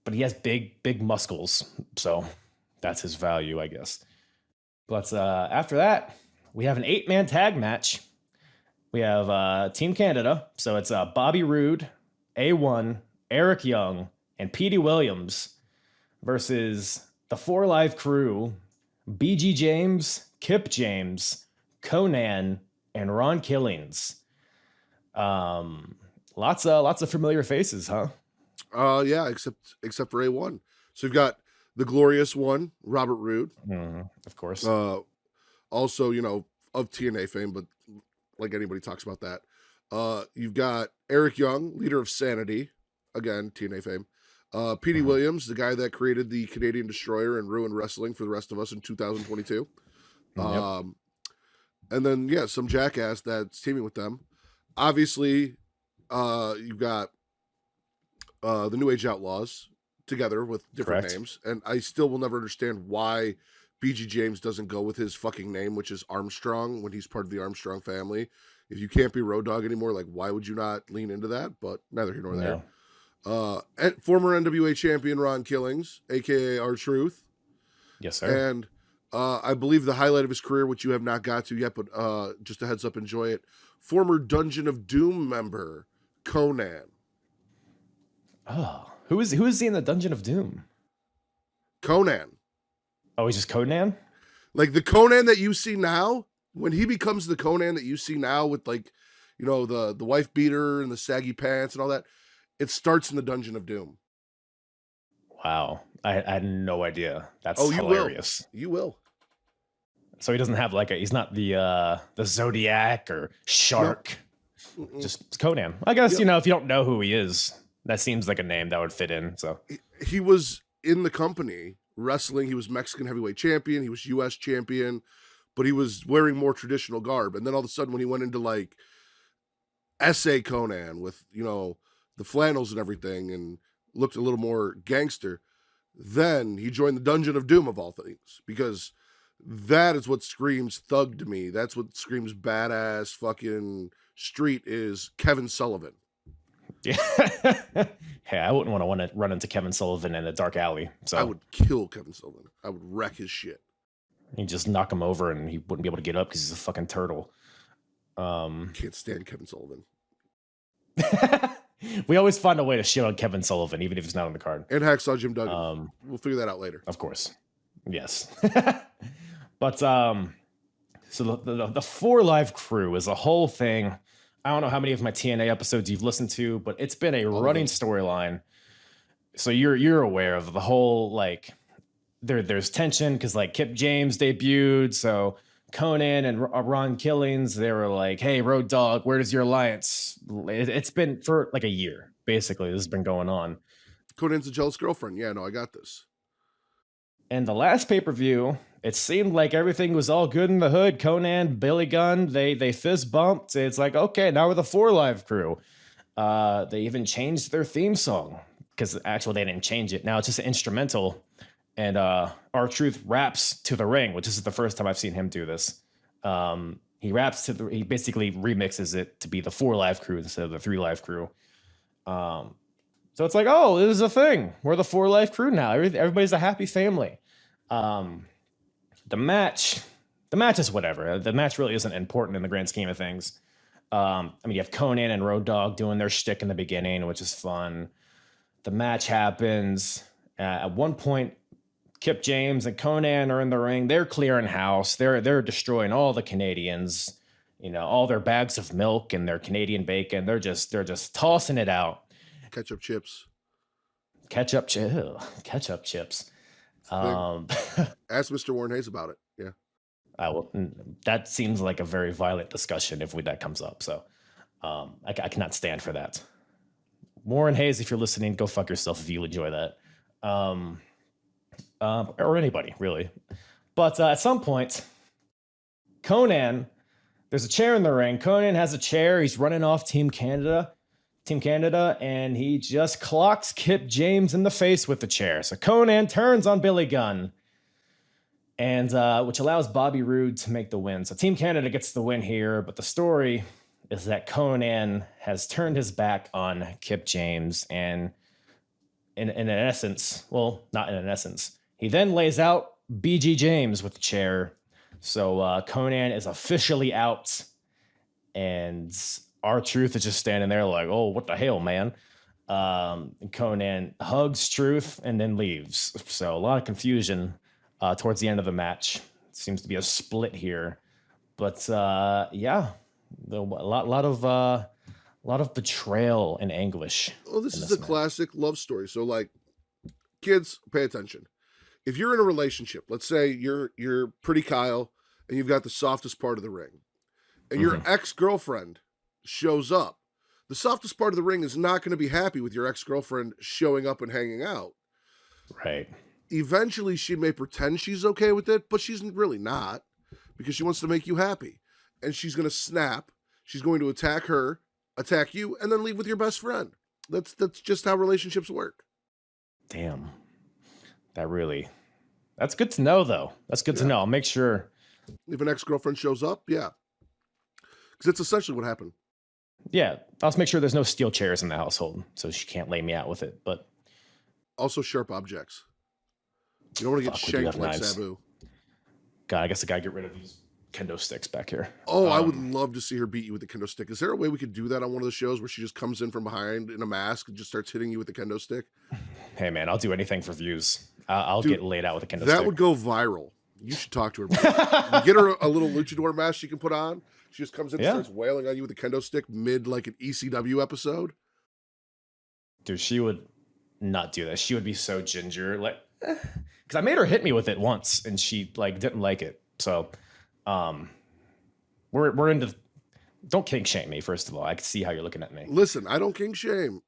But he has big muscles, so that's his value, I guess. But after that, we have an 8-man tag match. We have Team Canada. So it's Bobby Roode, A1, Eric Young, and Petey Williams versus the 4 Live Crew, BG James, Kip James, Conan, and Ron Killings. Lots of familiar faces, huh? Yeah, except for A1. So you've got the glorious one, Robert Roode. Of course. Also, of TNA fame, but like, anybody talks about that. You've got Eric Young, leader of Sanity. Again, TNA fame. Petey Williams, the guy that created the Canadian Destroyer and ruined wrestling for the rest of us in 2022. Yep. And then, some jackass that's teaming with them. Obviously, you've got the New Age Outlaws together with different names, and I still will never understand why BG James doesn't go with his fucking name, which is Armstrong, when he's part of the Armstrong family. If you can't be Road Dogg anymore, like, why would you not lean into that? But neither here nor there. And former NWA champion Ron Killings, aka R-Truth. Yes, sir. And I believe the highlight of his career, which you have not got to yet, but just a heads up, enjoy it. Former Dungeon of Doom member Conan. Oh, who is he in the Dungeon of Doom? Conan. Oh, he's just Conan? Like, the Conan that you see now, when he becomes the Conan that you see now with, like, the wife beater and the saggy pants and all that, it starts in the Dungeon of Doom. Wow. I had no idea. That's hilarious. You will. So he doesn't have he's not the Zodiac or Shark. Just Conan. I guess, Yep. you know, if you don't know who he is, that seems like a name that would fit in. So He was in the company wrestling. He was Mexican heavyweight champion. He was U.S. champion, but he was wearing more traditional garb. And then all of a sudden when he went into like SA Conan with, you know, the flannels and everything and looked a little more gangster, then he joined the Dungeon of Doom of all things, because that is what screams thug to me. That's what screams badass fucking street is Kevin Sullivan. yeah. Hey, I wouldn't want to run into Kevin Sullivan in a dark alley. So I would kill Kevin Sullivan. I would wreck his shit. you just knock him over and he wouldn't be able to get up because he's a fucking turtle. Can't stand Kevin Sullivan. We always find a way to shit on Kevin Sullivan, even if he's not on the card. And Hacksaw Jim Duggan. We'll figure that out later. Of course. Yes. But so the 4 Live crew is a whole thing. I don't know how many of my TNA episodes you've listened to, but it's been a running storyline. So you're aware of the whole, like, there's tension because like Kip James debuted, so Conan and Ron Killings, they were like, hey, Road Dogg, where does your alliance? It's been for like a year, basically. This has been going on. Conan's a jealous girlfriend. Yeah, no, I got this. And the last pay-per-view, it seemed like everything was all good in the hood. Conan, Billy Gunn, they fist bumped. It's like, okay, now we're the 4 Live crew. They even changed their theme song, because actually they didn't change it. Now it's just an instrumental. And R-Truth raps to the ring, which is the first time I've seen him do this. He basically remixes it to be the 4 Live crew instead of the 3 Live crew. So it's like, oh, this is a thing. We're the 4 Live crew now. Everybody's a happy family. The match is whatever. The match really isn't important in the grand scheme of things. I mean, you have Conan and Road Dogg doing their shtick in the beginning, which is fun. The match happens. At one point, Kip James and Conan are in the ring. They're clearing house. They're destroying all the Canadians. You know, all their bags of milk and their Canadian bacon. They're just tossing it out. Ketchup chips. Ketchup chips. Ask Mr. Warren Hayes about it. Yeah. I will. That seems like a very violent discussion if that comes up. So I cannot stand for that. Warren Hayes, if you're listening, go fuck yourself if you enjoy that. Or anybody, really. But at some point, Conan, there's a chair in the ring. Conan has a chair. He's running off Team Canada, and he just clocks Kip James in the face with the chair. So Conan turns on Billy Gunn, and which allows Bobby Roode to make the win. So Team Canada gets the win here, but the story is that Conan has turned his back on Kip James, and in an essence, well, not in an essence, he then lays out BG James with the chair. So Conan is officially out, and R-Truth is just standing there like, oh, what the hell, man? And Conan hugs Truth and then leaves. So a lot of confusion towards the end of the match. Seems to be a split here, but yeah, a lot of betrayal and anguish. Well, this is a classic love story. So, like, kids, pay attention. If you're in a relationship, let's say you're Pretty Kyle and you've got the softest part of the ring, and your ex-girlfriend shows up, the softest part of the ring is not going to be happy with your ex-girlfriend showing up and hanging out. Right. Eventually, she may pretend she's okay with it, but she's really not, because she wants to make you happy. And she's going to snap. She's going to attack her, attack you, and then leave with your best friend. That's just how relationships work. Damn. That's good to know, though. That's good to know. I'll make sure. If an ex-girlfriend shows up, yeah. Because it's essentially what happened. Yeah. I'll just make sure there's no steel chairs in the household, so she can't lay me out with it. But also sharp objects. You don't want to get shanked like Sabu. God, I guess I gotta get rid of these kendo sticks back here. Oh, I would love to see her beat you with the kendo stick. Is there a way we could do that on one of the shows where she just comes in from behind in a mask and just starts hitting you with the kendo stick? Hey, man, I'll do anything for views. I'll get laid out with a kendo stick. That would go viral. You should talk to her. Get her a little luchador mask she can put on. She just comes in and starts wailing on you with a kendo stick mid like an ECW episode. Dude, she would not do that. She would be so ginger, like, because I made her hit me with it once and she like didn't like it. So we're into Don't kink shame me, first of all. I can see how you're looking at me. Listen, I don't kink shame.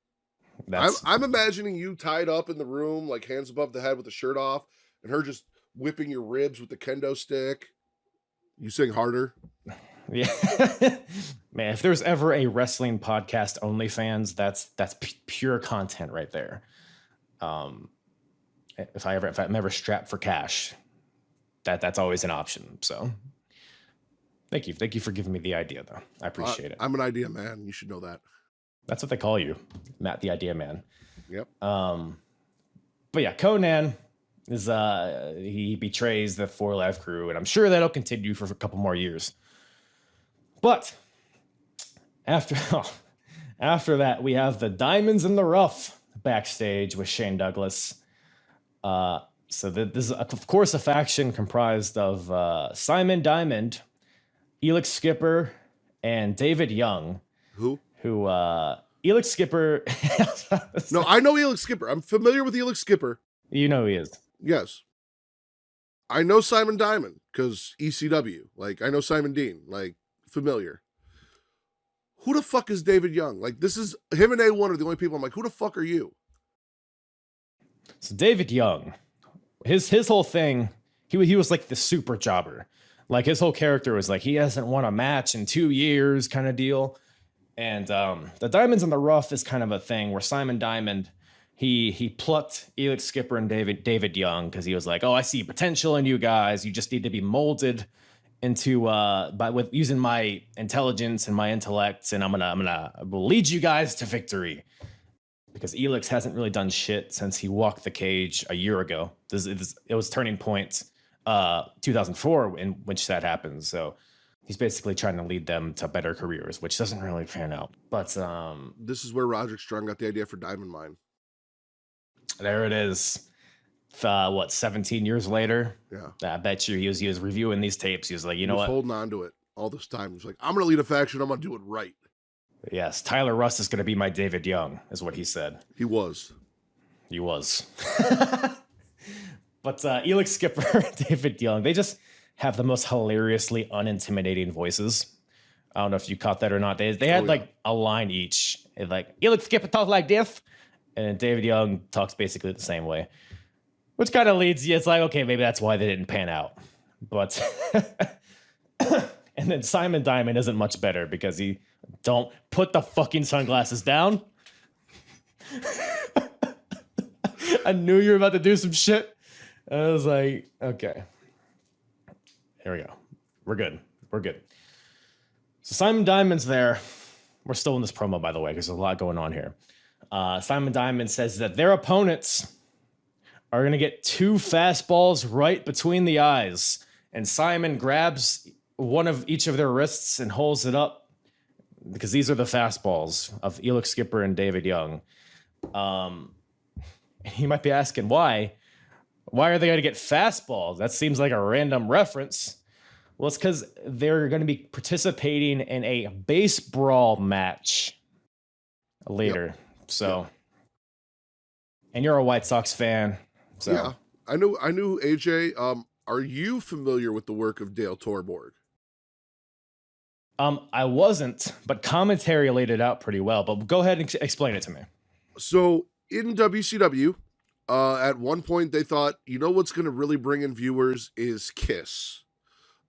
I'm imagining you tied up in the room, like hands above the head with the shirt off, and her just whipping your ribs with the kendo stick. You sing harder. Yeah. Man, if there's ever a wrestling podcast OnlyFans, that's pure content right there. If I'm ever strapped for cash, that's always an option. So thank you for giving me the idea, though. I appreciate it. I'm an idea man. You should know that. That's what they call you, Matt, the idea man. Yep. But yeah, Conan is he betrays the 4 Live crew, and I'm sure that'll continue for a couple more years. But after that, we have the Diamonds in the Rough backstage with Shane Douglas. So this is, of course, a faction comprised of Simon Diamond, Elix Skipper, and David Young. Who Elix Skipper. No, I know Elix Skipper. I'm familiar with Elix Skipper. You know who he is. Yes. I know Simon Diamond because ECW. Like, I know Simon Dean. Like, familiar. Who the fuck is David Young? Like, this is him and A1 are the only people I'm like, who the fuck are you? So David Young, his whole thing, he was like the super jobber. Like, his whole character was like, he hasn't won a match in 2 years kind of deal. And the Diamonds in the Rough is kind of a thing where Simon Diamond, he plucked Elix Skipper and David Young because he was like, oh, I see potential in you guys. You just need to be molded into with using my intelligence and my intellect, and I'm gonna lead you guys to victory. Because Elix hasn't really done shit since he walked the cage a year ago. It was turning point 2004 in which that happens. So he's basically trying to lead them to better careers, which doesn't really pan out. But this is where Roderick Strong got the idea for Diamond Mine. There it is. 17 years later? Yeah. I bet you he was reviewing these tapes. He was like, you know what? Holding on to it all this time. He's like, I'm going to lead a faction. I'm going to do it right. Yes, Tyler Russ is going to be my David Young, is what he said. He was. But Elix Skipper, David Young, they just have the most hilariously unintimidating voices. I don't know if you caught that or not. They had like a line each. It's like, Elix Skipper talks like this, and David Young talks basically the same way. Which kind of leads you, it's like, okay, maybe that's why they didn't pan out. But, and then Simon Diamond isn't much better because he don't put the fucking sunglasses down. I knew you were about to do some shit. I was like, okay. Here we go. We're good. So Simon Diamond's there. We're still in this promo, by the way, because there's a lot going on here. Simon Diamond says that their opponents are going to get 2 fastballs right between the eyes. And Simon grabs one of each of their wrists and holds it up because these are the fastballs of Elix Skipper and David Young. You might be asking why. Why are they going to get fastballs? That seems like a random reference. Well, it's because they're going to be participating in a Basebrawl match later. Yep. So, yep. And you're a White Sox fan. So. Yeah, I knew AJ. Are you familiar with the work of Dale Torborg? I wasn't, but commentary laid it out pretty well. But go ahead and explain it to me. So in WCW, at one point they thought, you know what's going to really bring in viewers is Kiss.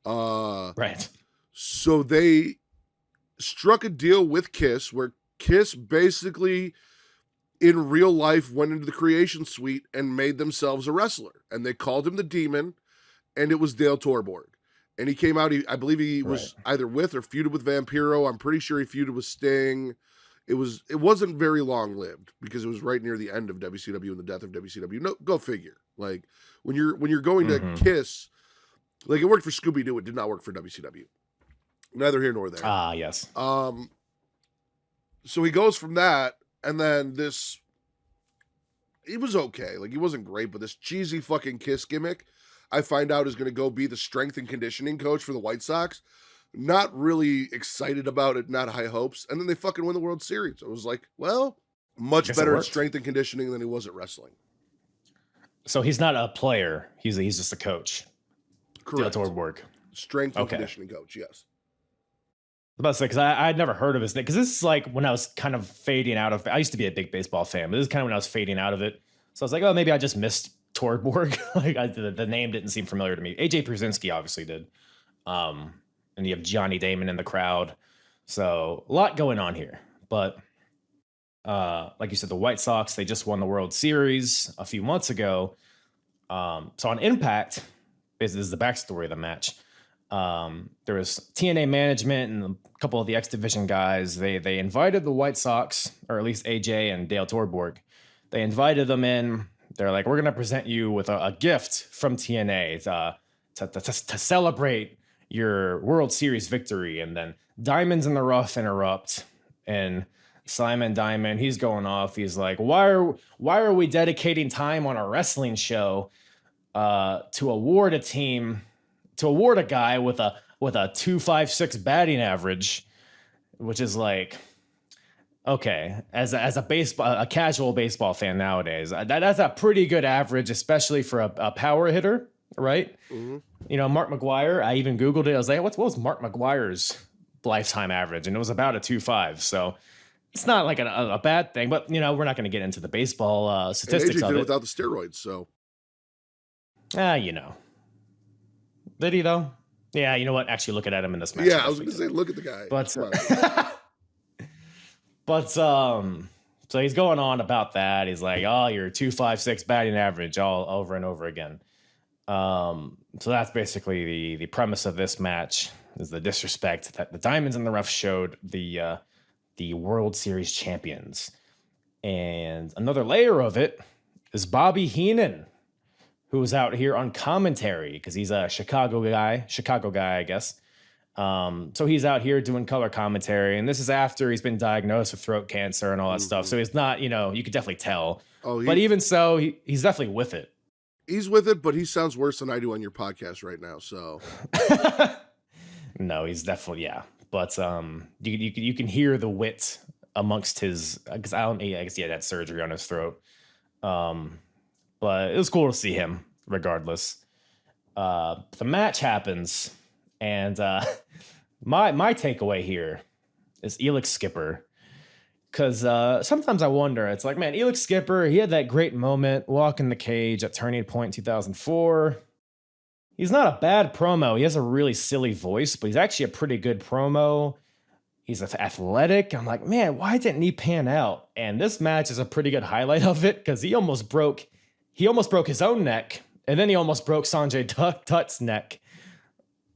Right. So they struck a deal with Kiss where Kiss basically in real life went into the creation suite and made themselves a wrestler. And they called him the Demon, and it was Dale Torborg. And he came out, I believe he was either with or feuded with Vampiro. I'm pretty sure he feuded with Sting. It wasn't very long lived because it was right near the end of WCW and the death of WCW. No, go figure. Like when you're going to Kiss, like it worked for Scooby-Doo, it did not work for WCW. Neither here nor there. Ah, yes. So he goes from that, and then he was okay. Like he wasn't great, but this cheesy fucking Kiss gimmick, I find out is going to go be the strength and conditioning coach for the White Sox. Not really excited about it, not high hopes. And then they fucking win the World Series. I was like, well, much better at strength and conditioning than he was at wrestling. So he's not a player. He's just a coach. Correct. Dale Torborg. Strength and conditioning coach, yes. about to say, because I'd never heard of his name. Because this is like when I was kind of fading out of. I used to be a big baseball fan, but this is kind of when I was fading out of it. So I was like, oh, maybe I just missed Torborg. Like the name didn't seem familiar to me. AJ Pierzynski obviously did. And you have Johnny Damon in the crowd. So a lot going on here. But like you said, the White Sox, they just won the World Series a few months ago. So on Impact, this is the backstory of the match. There was TNA management and a couple of the X Division guys. They invited the White Sox, or at least AJ and Dale Torborg. They invited them in. They're like, we're going to present you with a gift from TNA to celebrate your World Series victory. And then Diamonds in the Rough interrupt, and Simon Diamond, he's going off. He's like, why are we dedicating time on a wrestling show to award a guy with a 2.56 batting average, which is like, okay, as a casual baseball fan nowadays, that's a pretty good average, especially for a power hitter, right? Mm-hmm. You know, Mark McGwire, I even Googled it. I was like, what was Mark McGwire's lifetime average? And it was about a 2.5. So it's not like a bad thing, but you know, we're not going to get into the baseball statistics of it. Without the steroids, so. You know. Did he though? Yeah, you know what? Actually, looking at him in this match. Yeah, I was going to say, look at the guy. But so he's going on about that. He's like, oh, you're 2.56 batting average all over and over again. So that's basically the premise of this match, is the disrespect that the Diamonds in the Rough showed the World Series champions. And another layer of it is Bobby Heenan, who was out here on commentary because he's a Chicago guy, I guess. So he's out here doing color commentary, and this is after he's been diagnosed with throat cancer and all that stuff. So he's not, you know, you could definitely tell. But even so, he's definitely with it. He's with it, but he sounds worse than I do on your podcast right now. So no, he's definitely, yeah. But you can hear the wit amongst his, because I guess he had surgery on his throat. But it was cool to see him regardless. The match happens, and my takeaway here is Elix Skipper. Because sometimes I wonder, it's like, man, Elix Skipper, he had that great moment walking the cage at Turning Point 2004. He's not a bad promo. He has a really silly voice, but he's actually a pretty good promo. He's athletic. I'm like, man, why didn't he pan out? And this match is a pretty good highlight of it, because he almost broke his own neck, and then he almost broke Sanjay Dutt's neck,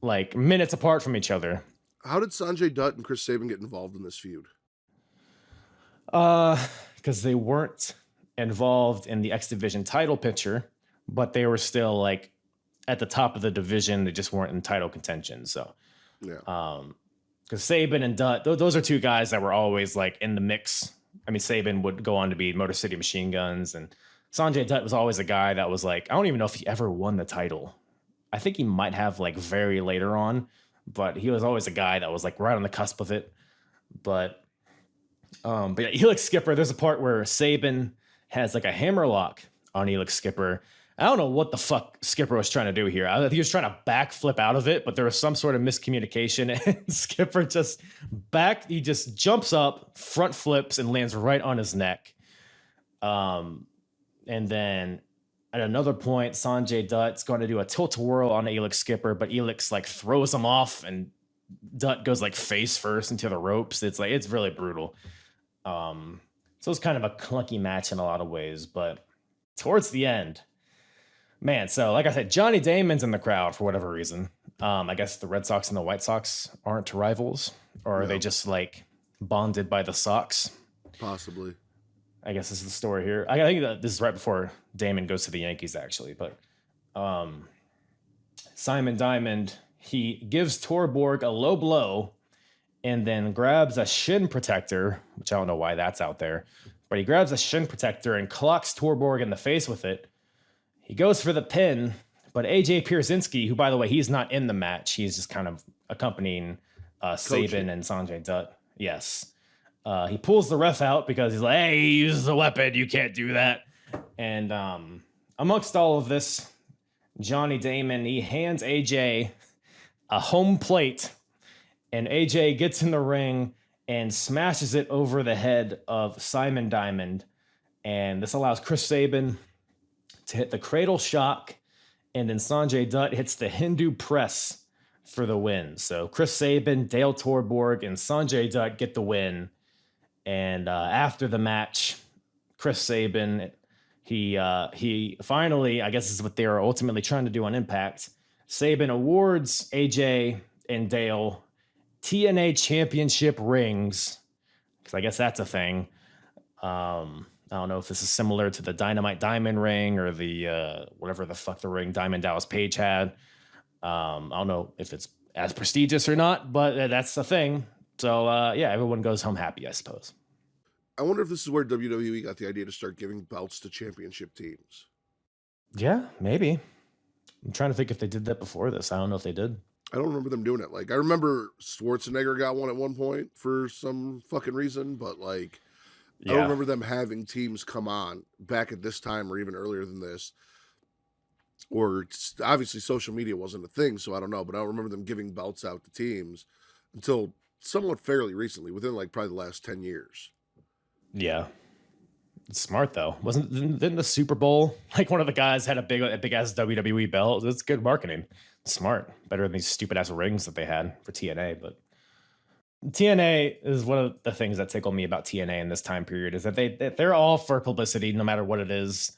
like minutes apart from each other. How did Sanjay Dutt and Chris Sabin get involved in this feud? Because they weren't involved in the X Division title picture, but they were still like at the top of the division. They just weren't in title contention. So, yeah. Because Sabin and Dutt, those are two guys that were always like in the mix. I mean, Sabin would go on to be Motor City Machine Guns, and Sanjay Dutt was always a guy that was like, I don't even know if he ever won the title. I think he might have like very later on, but he was always a guy that was like right on the cusp of it. But yeah, Elix Skipper, there's a part where Sabin has like a hammerlock on Elix Skipper. I don't know what the fuck Skipper was trying to do here. I think he was trying to backflip out of it, but there was some sort of miscommunication, and Skipper he just jumps up, front flips, and lands right on his neck. And then at another point, Sanjay Dutt's going to do a tilt-a-whirl on Elix Skipper, but Elix like throws him off, and Dutt goes like face first into the ropes. It's really brutal. So it's kind of a clunky match in a lot of ways, but towards the end, man, so like I said, Johnny Damon's in the crowd for whatever reason. I guess the Red Sox and the White Sox aren't rivals, or are they just like bonded by the Sox? Possibly. I guess this is the story here. I think that this is right before Damon goes to the Yankees, actually. But Simon Diamond, he gives Torborg a low blow and then grabs a shin protector, which I don't know why that's out there. But he grabs a shin protector and clocks Torborg in the face with it. He goes for the pin, but AJ Pierzynski, who, by the way, he's not in the match. He's just kind of accompanying Sabin and Sanjay Dutt. Yes. He pulls the ref out because he's like, hey, he uses a weapon. You can't do that. And amongst all of this, Johnny Damon, he hands AJ a home plate. and AJ gets in the ring and smashes it over the head of Simon Diamond. And this allows Chris Sabin to hit the cradle shock, and then Sanjay Dutt hits the Hindu press for the win. So Chris Sabin, Dale Torborg, and Sanjay Dutt get the win. And after the match, Chris Sabin, he finally, I guess this is what they are ultimately trying to do on Impact. Sabin awards AJ and Dale TNA championship rings, because I guess that's a thing. I don't know if this is similar to the Dynamite Diamond ring or the whatever the fuck the ring Diamond Dallas Page had. I don't know if it's as prestigious or not, but that's the thing. So yeah, everyone goes home happy, I suppose. I wonder if this is where WWE got the idea to start giving belts to championship teams. Yeah, maybe. I'm trying to think if they did that before this. I don't know if they did. I don't remember them doing it. Like, I remember Schwarzenegger got one at one point for some fucking reason, but like, I don't remember them having teams come on back at this time or even earlier than this. Or obviously social media wasn't a thing, so I don't know, but I don't remember them giving belts out to teams until somewhat fairly recently, within like probably the last 10 years. Yeah. It's smart though. Didn't the Super Bowl, like one of the guys had a big ass WWE belt? It's good marketing. Smart. Better than these stupid ass rings that they had for TNA. But TNA is one of the things that tickle me about TNA in this time period, is that they're all for publicity, no matter what it is.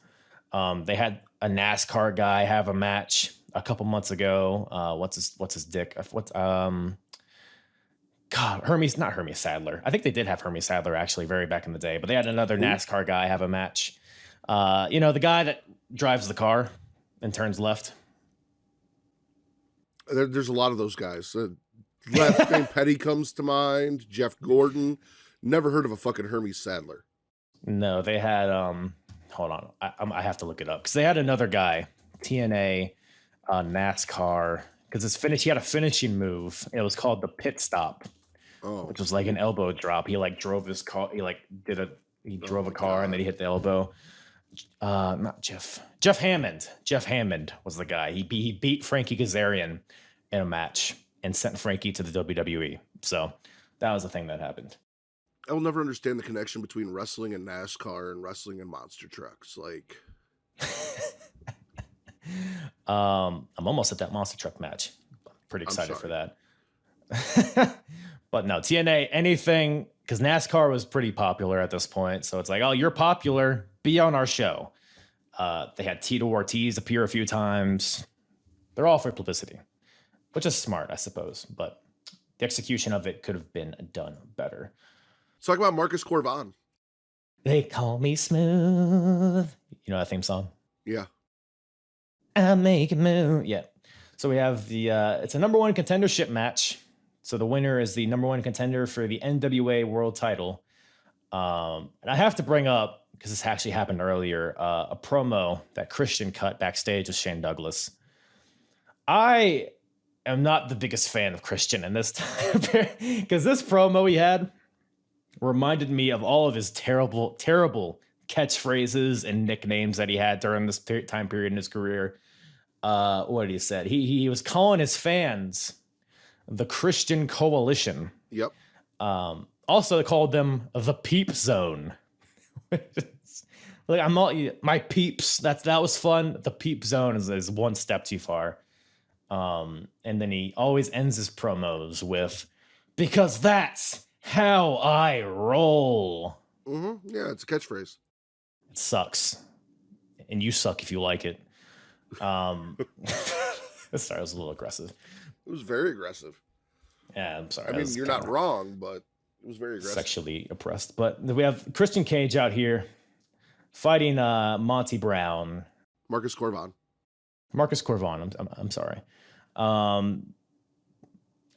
They had a NASCAR guy have a match a couple months ago. What's his dick? Not Hermes Sadler. I think they did have Hermes Sadler actually very back in the day, but they had another NASCAR guy have a match. The guy that drives the car and turns left. There's a lot of those guys. Left name Petty comes to mind. Jeff Gordon. Never heard of a fucking Hermes Sadler. No, they had hold on. I have to look it up because they had another guy, TNA, NASCAR, because he had a finishing move. It was called the pit stop, which was like an elbow drop. He like drove his car. He drove a car and then he hit the elbow. Not Jeff Hammond. Jeff Hammond was the guy. He beat Frankie Kazarian in a match and sent Frankie to the WWE. So that was the thing that happened. I will never understand the connection between wrestling and NASCAR and wrestling and monster trucks. Like, I'm almost at that monster truck match. Pretty excited for that. But no, TNA, anything, because NASCAR was pretty popular at this point. So it's like, oh, you're popular, be on our show. They had Tito Ortiz appear a few times. They're all for publicity, which is smart, I suppose. But the execution of it could have been done better. Let's talk about Marcus Corvan. They call me smooth. You know that theme song? Yeah. I make it move. Yeah. So we have it's a number one contendership match. So the winner is the number one contender for the NWA world title. And I have to bring up, because this actually happened earlier, a promo that Christian cut backstage with Shane Douglas. I am not the biggest fan of Christian in this time, because this promo he had reminded me of all of his terrible catchphrases and nicknames that he had during this time period in his career. What did he say? He was calling his fans the Christian Coalition. Yep. Also called them the Peep Zone. Like, I'm all my peeps. That was fun. The Peep Zone is one step too far. And then he always ends his promos with, because that's how I roll. Mm-hmm. Yeah, it's a catchphrase. It sucks. And you suck if you like it. Sorry, I was a little aggressive. It was very aggressive. Yeah, I'm sorry. I mean, you're not wrong, but it was very aggressive. Sexually oppressed. But we have Christian Cage out here fighting Monty Brown. Marcus Corvan. I'm sorry.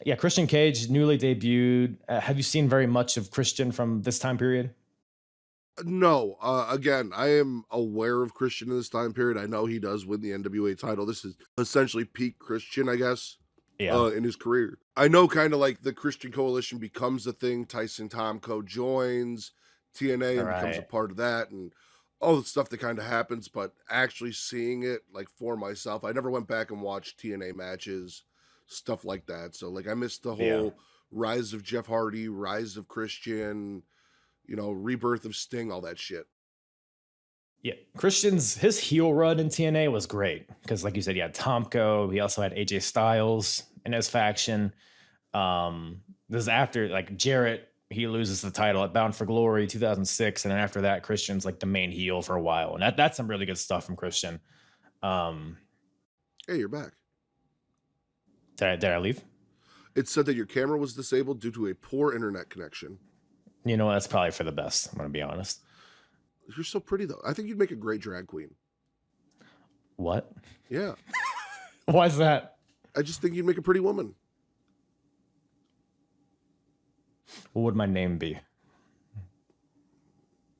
Yeah, Christian Cage, newly debuted. Have you seen very much of Christian from this time period? No. Again, I am aware of Christian in this time period. I know he does win the NWA title. This is essentially peak Christian, I guess, in his career. I know kind of like the Christian Coalition becomes a thing. Tyson Tomko joins TNA and becomes a part of that, and all the stuff that kind of happens, but actually seeing it like for myself, I never went back and watched TNA matches, stuff like that. So like I missed the whole rise of Jeff Hardy, rise of Christian, rebirth of Sting, all that shit. Yeah, his heel run in TNA was great because, like you said, he had Tomko. He also had AJ Styles in his faction. This is after like Jarrett, he loses the title at Bound for Glory 2006, and then after that, Christian's like the main heel for a while, and that's some really good stuff from Christian. Hey, you're back. Did I leave? It said that your camera was disabled due to a poor internet connection. You know, that's probably for the best. I'm gonna be honest. You're so pretty, though. I think you'd make a great drag queen. What? Yeah. Why is that? I just think you'd make a pretty woman. What would my name be?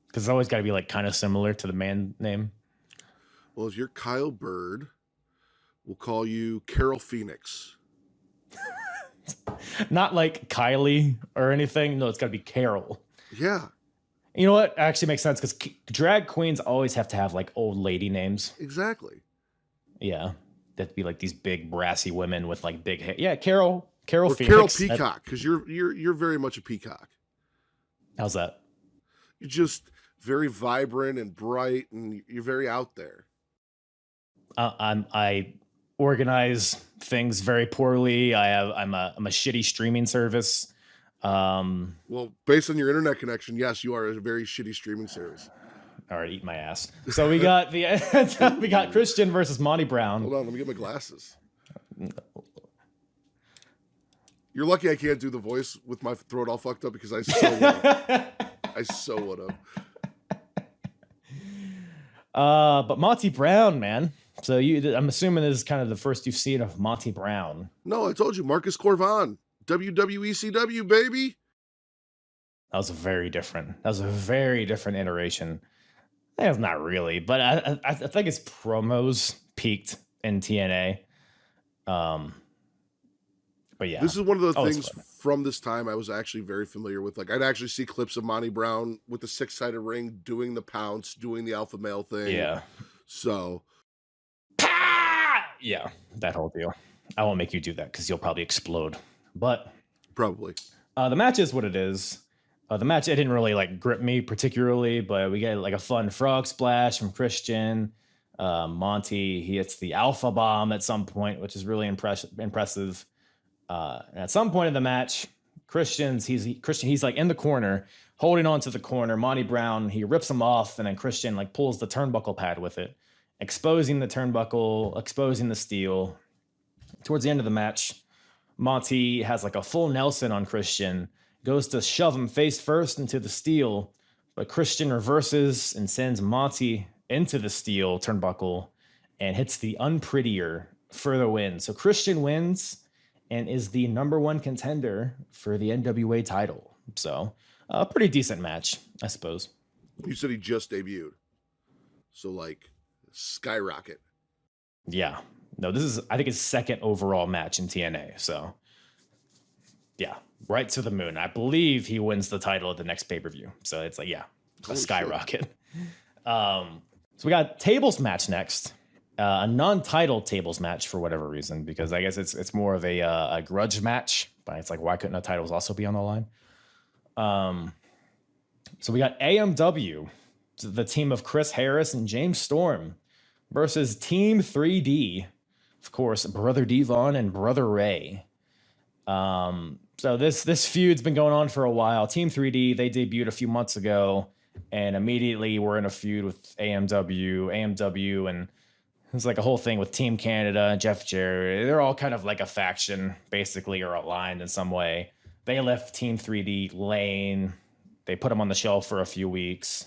Because it's always got to be like kind of similar to the man name. Well, if you're Kyle Bird, we'll call you Carol Phoenix. Not like Kylie or anything. No, it's got to be Carol. Yeah. You know what? Actually makes sense because drag queens always have to have like old lady names. Exactly. Yeah. That'd be like these big brassy women with like big hair. Yeah, Carol Phoenix. Carol Peacock, because you're very much a peacock. How's that? You're just very vibrant and bright, and you're very out there. I organize things very poorly. I'm a shitty streaming service. Well, based on your internet connection, yes, you are a very shitty streaming service. All right, eat my ass. So we got we got Christian versus Monty Brown. Hold on, let me get my glasses. You're lucky I can't do the voice with my throat all fucked up because I so would have. I so would have. But Monty Brown, man. So I'm assuming this is kind of the first you've seen of Monty Brown. No, I told you, Marcus Corvan, WWECW, baby. That was a very different iteration. It's not really, but I think his promos peaked in TNA. But yeah, this is one of the things from this time I was actually very familiar with. Like, I'd actually see clips of Monty Brown with the 6-sided ring, doing the pounce, doing the alpha male thing. Yeah. So. Yeah, that whole deal. I won't make you do that because you'll probably explode. But probably. The match is what it is. The match, it didn't really like grip me particularly, but we get like a fun frog splash from Christian. Monty, he hits the alpha bomb at some point, which is really impressive. And at some point in the match, he's like in the corner, holding on to the corner. Monty Brown, he rips him off, and then Christian like pulls the turnbuckle pad with it, exposing the turnbuckle, exposing the steel. Towards the end of the match, Monty has like a full Nelson on Christian, goes to shove him face first into the steel, but Christian reverses and sends Monty into the steel turnbuckle and hits the unprettier for the win. So Christian wins and is the #1 contender for the NWA title. So a pretty decent match, I suppose. You said he just debuted. So like skyrocket. Yeah. No, this is, I think, his second overall match in TNA. So yeah, right to the moon. I believe he wins the title at the next pay-per-view. So it's like, yeah, a skyrocket. So we got tables match next. A non-title tables match for whatever reason, because I guess it's more of a grudge match, but it's like, why couldn't the titles also be on the line? So we got AMW, the team of Chris Harris and James Storm, versus Team 3D, of course, Brother Devon and Brother Ray. So this feud's been going on for a while. Team 3D, they debuted a few months ago, and immediately we're in a feud with AMW, and it's like a whole thing with Team Canada, Jeff Jarrett. They're all kind of like a faction, basically, or aligned in some way. They left Team 3D lane. They put them on the shelf for a few weeks.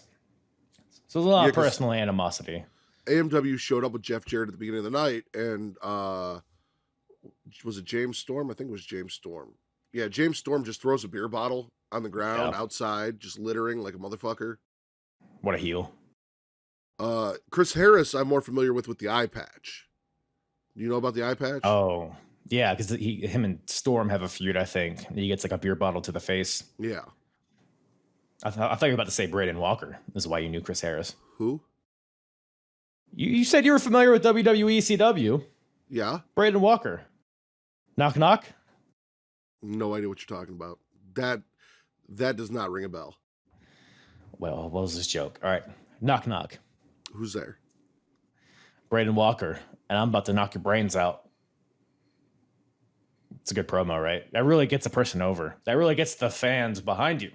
So there's a lot of personal animosity. AMW showed up with Jeff Jarrett at the beginning of the night, and was it James Storm? I think it was James Storm. Yeah, James Storm just throws a beer bottle on the ground outside, just littering like a motherfucker. What a heel. Chris Harris, I'm more familiar with the eye patch. Do you know about the eye patch? Oh, yeah, because him and Storm have a feud, I think. He gets like a beer bottle to the face. Yeah. I thought you were about to say Braden Walker. This is why you knew Chris Harris. Who? You said you were familiar with WWE CW. Yeah. Braden Walker. Knock, knock. No idea what you're talking about. That does not ring a bell. Well, what was this joke? All right. Knock, knock. Who's there? Braden Walker. And I'm about to knock your brains out. It's a good promo, right? That really gets a person over. That really gets the fans behind you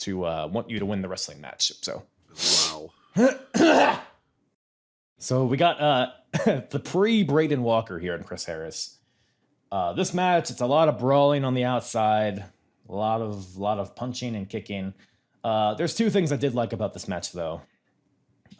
to want you to win the wrestling match. So, wow. So we got the pre-Braden Walker here and Chris Harris. This match, it's a lot of brawling on the outside, a lot of punching and kicking. There's two things I did like about this match, though.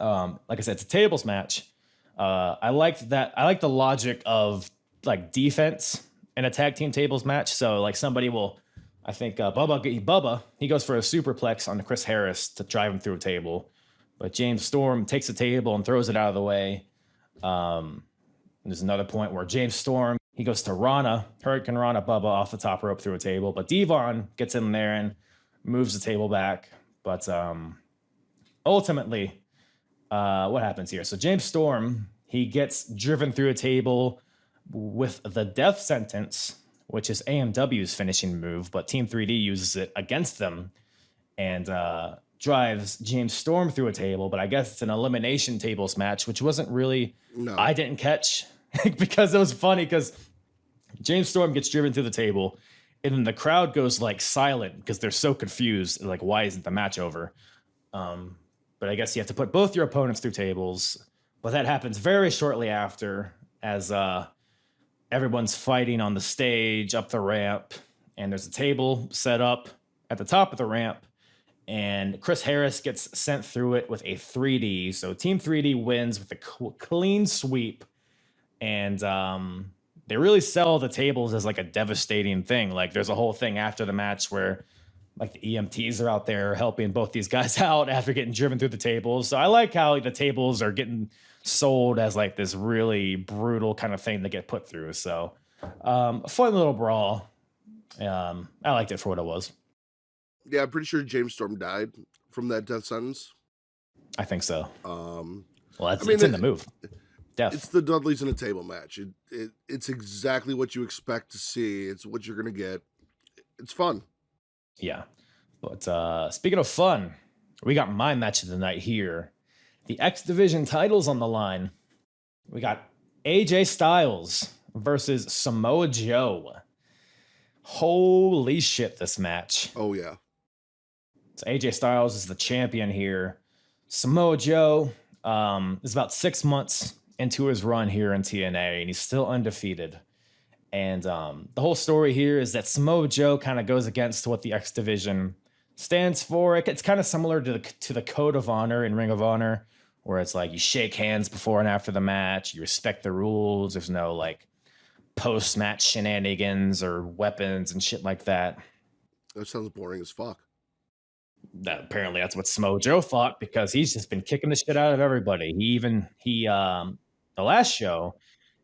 Like I said, it's a tables match. I liked the logic of like defense in a tag team tables match. So like somebody will, I think Bubba, he goes for a superplex on Chris Harris to drive him through a table. But James Storm takes the table and throws it out of the way. There's another point where James Storm, he goes to Hurricane Rana Bubba off the top rope through a table. But Devon gets in there and moves the table back. But ultimately, what happens here? So James Storm, he gets driven through a table with the death sentence, which is AMW's finishing move, but Team 3D uses it against them and drives James Storm through a table. But I guess it's an elimination tables match, which wasn't really, I didn't catch because it was funny because James Storm gets driven through the table and then the crowd goes like silent because they're so confused. Like, why isn't the match over? But I guess you have to put both your opponents through tables. But that happens very shortly after as everyone's fighting on the stage, up the ramp. And there's a table set up at the top of the ramp. And Chris Harris gets sent through it with a 3D. So Team 3D wins with a clean sweep. And they really sell the tables as like a devastating thing. Like there's a whole thing after the match where like the EMTs are out there helping both these guys out after getting driven through the tables. So I like how the tables are getting sold as like this really brutal kind of thing to get put through. So a fun little brawl. I liked it for what it was. Yeah, I'm pretty sure James Storm died from that death sentence. I think so. Well, it's in the move. Death. It's the Dudleys in a table match. It's exactly what you expect to see. It's what you're going to get. It's fun. Yeah. But speaking of fun, we got my match of the night here. The X Division titles on the line. We got AJ Styles versus Samoa Joe. Holy shit, this match. Oh, yeah. So AJ Styles is the champion here. Samoa Joe is about 6 months into his run here in TNA, and he's still undefeated. And the whole story here is that Samoa Joe kind of goes against what the X Division stands for. It's kind of similar to the Code of Honor in Ring of Honor, where it's like you shake hands before and after the match, you respect the rules. There's no like post-match shenanigans or weapons and shit like that. That sounds boring as fuck. Apparently that's what Samoa Joe thought because he's just been kicking the shit out of everybody. The last show,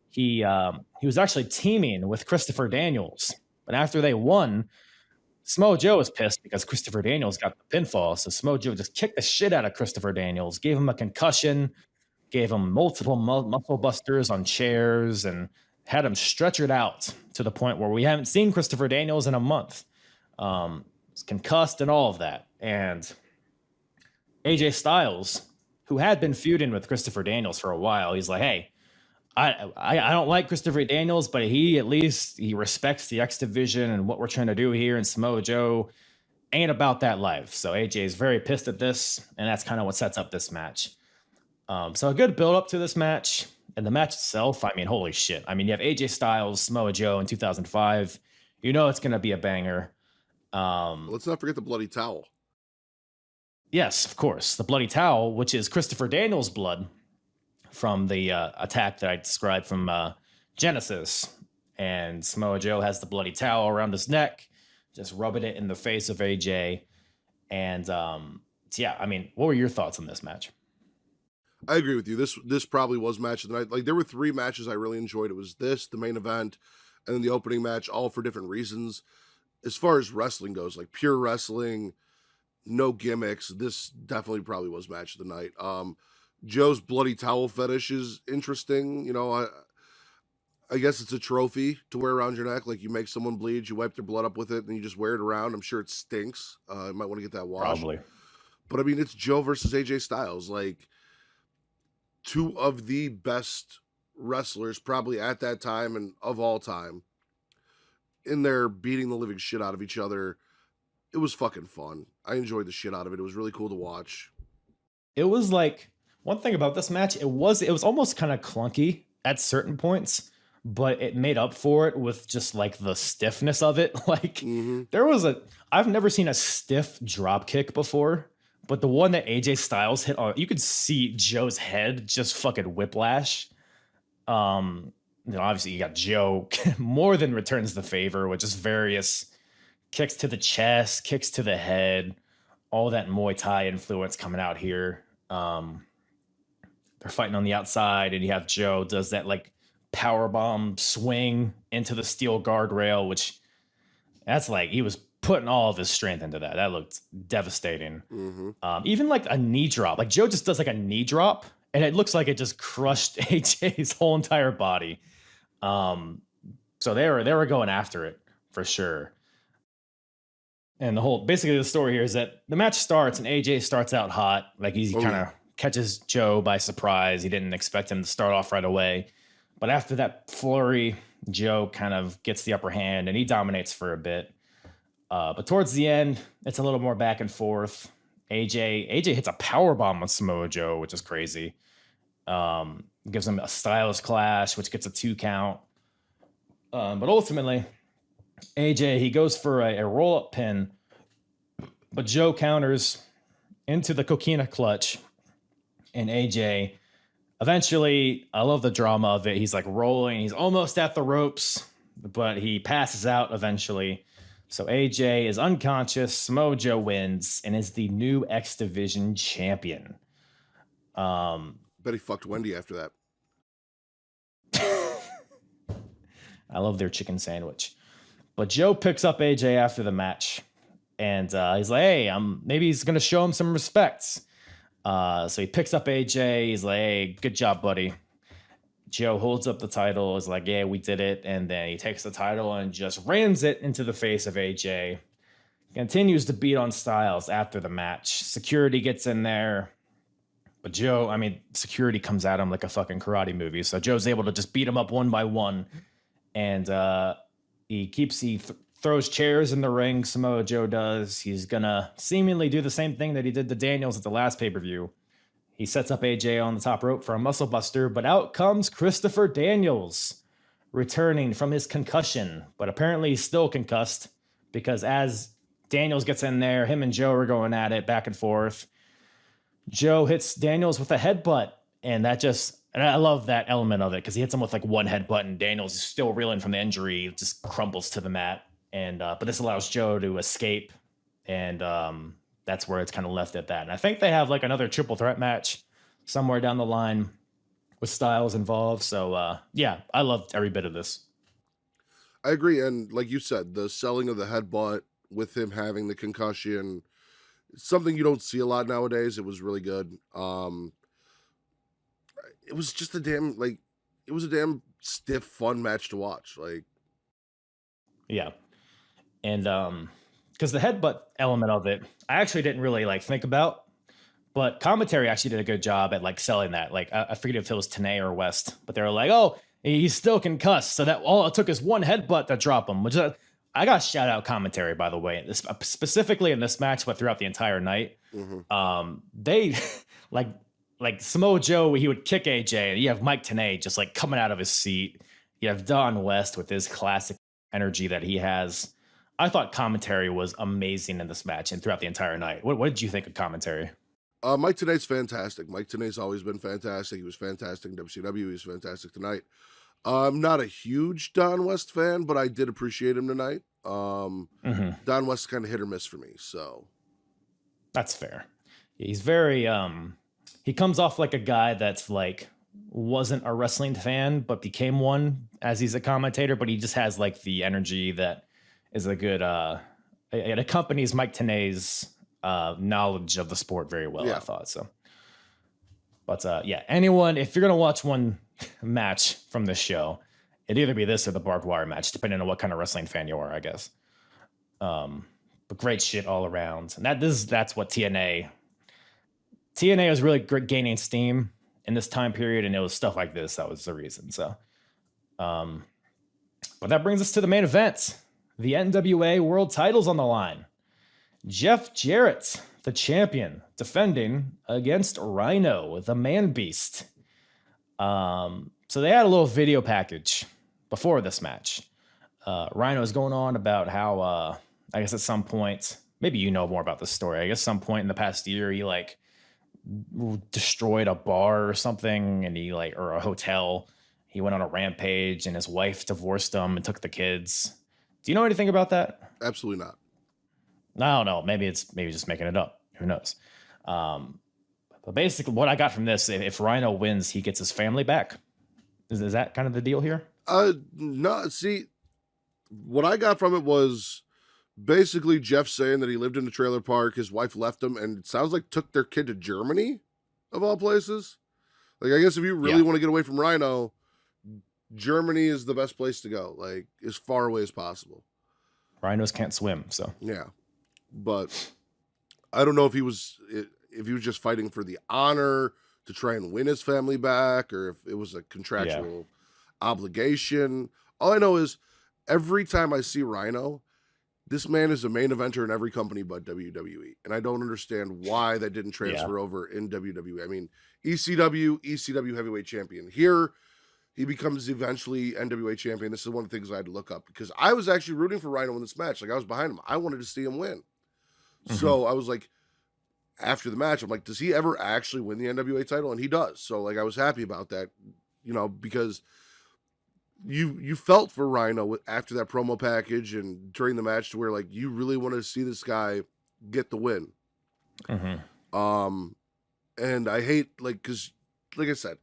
he was actually teaming with Christopher Daniels. But after they won, Samoa Joe was pissed because Christopher Daniels got the pinfall. So Samoa Joe just kicked the shit out of Christopher Daniels, gave him a concussion, gave him multiple muscle busters on chairs, and had him stretchered out to the point where we haven't seen Christopher Daniels in a month. He's concussed and all of that. And AJ Styles, who had been feuding with Christopher Daniels for a while, he's like, hey, I don't like Christopher Daniels, but he respects the X Division and what we're trying to do here. And Samoa Joe ain't about that life. So AJ is very pissed at this, and that's kind of what sets up this match. So a good build up to this match. And the match itself, I mean, holy shit. I mean, you have AJ Styles, Samoa Joe in 2005. You know it's going to be a banger. Let's not forget the bloody towel. Yes, of course. The bloody towel, which is Christopher Daniels' blood from the attack that I described from Genesis. And Samoa Joe has the bloody towel around his neck, just rubbing it in the face of AJ. And yeah, I mean, what were your thoughts on this match? I agree with you. This probably was match of the night. Like there were 3 matches I really enjoyed. It was this, the main event, and then the opening match, all for different reasons. As far as wrestling goes, like pure wrestling, no gimmicks, this definitely probably was match of the night. Joe's bloody towel fetish is interesting. You know, I guess it's a trophy to wear around your neck. Like you make someone bleed, you wipe their blood up with it, and you just wear it around. I'm sure it stinks. You might want to get that washed. Probably. But I mean, it's Joe versus AJ Styles. Like two of the best wrestlers probably at that time and of all time. In there beating the living shit out of each other. It was fucking fun. I enjoyed the shit out of it. It was really cool to watch. It was like, one thing about this match, it was almost kind of clunky at certain points, but it made up for it with just like the stiffness of it. Like I've never seen a stiff drop kick before, but the one that AJ Styles hit on, you could see Joe's head just fucking whiplash. Obviously you got Joe more than returns the favor with just various kicks to the chest, kicks to the head, all that Muay Thai influence coming out here. They're fighting on the outside, and you have Joe does that like power bomb swing into the steel guardrail, which that's like he was putting all of his strength into that. That looked devastating. Even like a knee drop, like Joe just does like a knee drop, and it looks like it just crushed AJ's whole entire body. So they were going after it for sure. And basically the story here is that the match starts and AJ starts out hot. Like he kind of catches Joe by surprise. He didn't expect him to start off right away. But after that flurry, Joe kind of gets the upper hand and he dominates for a bit. But towards the end, it's a little more back and forth. AJ hits a powerbomb on Samoa Joe, which is crazy. Gives him a styles clash, which gets a 2 count. But ultimately, AJ, he goes for a roll-up pin, but Joe counters into the coquina clutch, and AJ eventually, I love the drama of it. He's like rolling, he's almost at the ropes, but he passes out eventually. So AJ is unconscious, Samoa Joe wins, and is the new X Division champion. Bet he fucked Wendy after that. I love their chicken sandwich. But Joe picks up AJ after the match, and he's like, hey, maybe he's going to show him some respect. So he picks up AJ. He's like, hey, good job, buddy. Joe holds up the title. Is like, yeah, we did it. And then he takes the title and just rams it into the face of AJ. Continues to beat on Styles after the match. Security gets in there. But Joe, security comes at him like a fucking karate movie. So Joe's able to just beat him up one by one. And he throws chairs in the ring. Samoa Joe does. He's gonna seemingly do the same thing that he did to Daniels at the last pay-per-view. He sets up AJ on the top rope for a muscle buster, but out comes Christopher Daniels, returning from his concussion. But apparently he's still concussed, because as Daniels gets in there, him and Joe are going at it back and forth. Joe hits Daniels with a headbutt, and I love that element of it, because he hits him with like one headbutt, and Daniels is still reeling from the injury, just crumbles to the mat. And but this allows Joe to escape, and that's where it's kind of left at that. And I think they have like another triple threat match somewhere down the line with Styles involved. So yeah, I loved every bit of this. I agree, and like you said, the selling of the headbutt with him having the concussion, something you don't see a lot nowadays. It was really good. It was just a damn stiff, fun match to watch. Like, yeah. And because the headbutt element of it, I actually didn't really like think about, but commentary actually did a good job at like selling that. Like, I forget if it was TNA or West, but they were like, oh, he's still concussed. So that all it took is one headbutt to drop him, which I got shout out commentary, by the way, specifically in this match, but throughout the entire night. They like Samoa Joe, he would kick AJ, and you have Mike Tenay just like coming out of his seat. You have Don West with his classic energy that he has. I thought commentary was amazing in this match and throughout the entire night. What did you think of commentary? Mike Tenay's fantastic. Mike Tenay's always been fantastic. He was fantastic in WCW. He was fantastic tonight. I'm not a huge Don West fan, but I did appreciate him tonight. Don West kind of hit or miss for me, so that's fair. He's very he comes off like a guy that's like wasn't a wrestling fan but became one as he's a commentator, but he just has like the energy that is a good it accompanies Mike Tenay's knowledge of the sport very well. Yeah. I thought so. But yeah, anyone, if you're gonna watch one match from this show, It'd either be this or the barbed wire match, depending on what kind of wrestling fan you are, I guess. But great shit all around. And that's what TNA was really gaining steam in this time period, and it was stuff like this that was the reason. So, but that brings us to the main event. The NWA World Title's on the line. Jeff Jarrett, the champion, defending against Rhino, the Man Beast. So they had a little video package before this match. Rhino was going on about how, I guess at some point, maybe you know more about this story. I guess some point in the past year, he like destroyed a bar or something, and or a hotel. He went on a rampage, and his wife divorced him and took the kids. Do you know anything about that? Absolutely not. I don't know. Maybe just making it up. Who knows? But basically, what I got from this, if Rhino wins, he gets his family back. Is that kind of the deal here? No. See, what I got from it was basically Jeff saying that he lived in a trailer park. His wife left him, and it sounds like took their kid to Germany, of all places. Like, I guess if you really want to get away from Rhino, Germany is the best place to go. Like, as far away as possible. Rhinos can't swim, so yeah. But I don't know if he was just fighting for the honor to try and win his family back, or if it was a contractual obligation. All I know is every time I see Rhino, this man is a main eventer in every company but WWE. And I don't understand why that didn't transfer over in WWE. I mean, ECW heavyweight champion. Here, he becomes eventually NWA champion. This is one of the things I had to look up, because I was actually rooting for Rhino in this match. Like, I was behind him. I wanted to see him win. Mm-hmm. So I was like, after the match, I'm like, does he ever actually win the NWA title? And he does. So, like, I was happy about that, because you felt for Rhino after that promo package and during the match, to where, like, you really wanted to see this guy get the win. Mm-hmm. And I hate, like, because, like I said,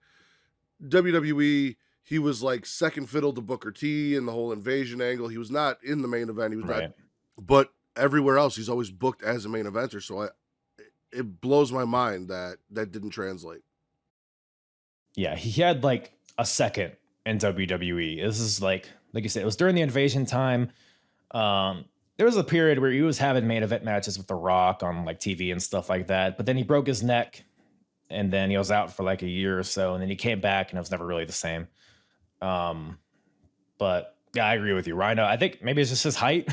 WWE, he was like second fiddle to Booker T in the whole invasion angle. He was not in the main event. He was not, but everywhere else, he's always booked as a main eventer. So it blows my mind that didn't translate. Yeah, he had like a second in WWE. This is like you said, it was during the invasion time. There was a period where he was having main event matches with The Rock on like TV and stuff like that. But then he broke his neck, and then he was out for like a year or so, and then he came back, and it was never really the same. But yeah, I agree with you, Rhino. I think maybe it's just his height.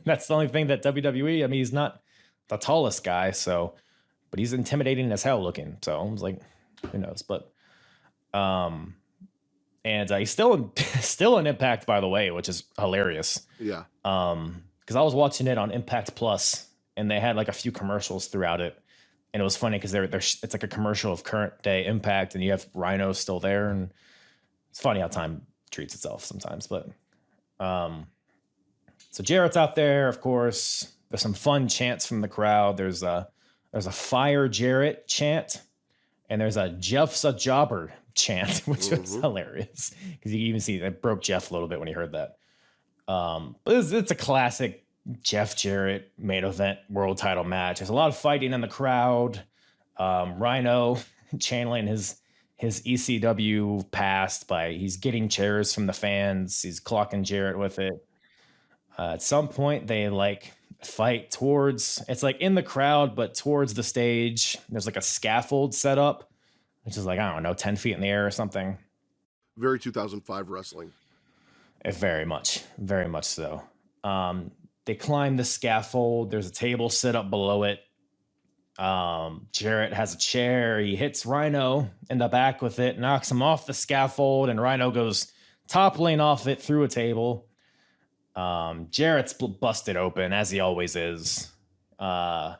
That's the only thing that WWE. I mean, he's not the tallest guy, but he's intimidating as hell looking. So I was like, who knows? But and he's still an Impact, by the way, which is hilarious. Yeah. Because I was watching it on Impact Plus, and they had like a few commercials throughout it. And it was funny because it's like a commercial of current day Impact, and you have Rhino still there, and it's funny how time treats itself sometimes. But so Jarrett's out there, of course. There's some fun chants from the crowd. There's a Fire Jarrett chant, and there's a Jeff's a jobber chant, which was hilarious because you can even see it broke Jeff a little bit when he heard that. But it's a classic Jeff Jarrett main event world title match. There's a lot of fighting in the crowd. Rhino channeling his ECW past he's getting chairs from the fans. He's clocking Jarrett with it. At some point they like fight towards, it's like in the crowd, but towards the stage. There's like a scaffold set up, which is like, I don't know, 10 feet in the air or something. Very 2005 wrestling. Very much so. They climb the scaffold. There's a table set up below it. Jarrett has a chair. He hits Rhino in the back with it, knocks him off the scaffold, and Rhino goes toppling off it through a table. Jarrett's busted open, as he always is. They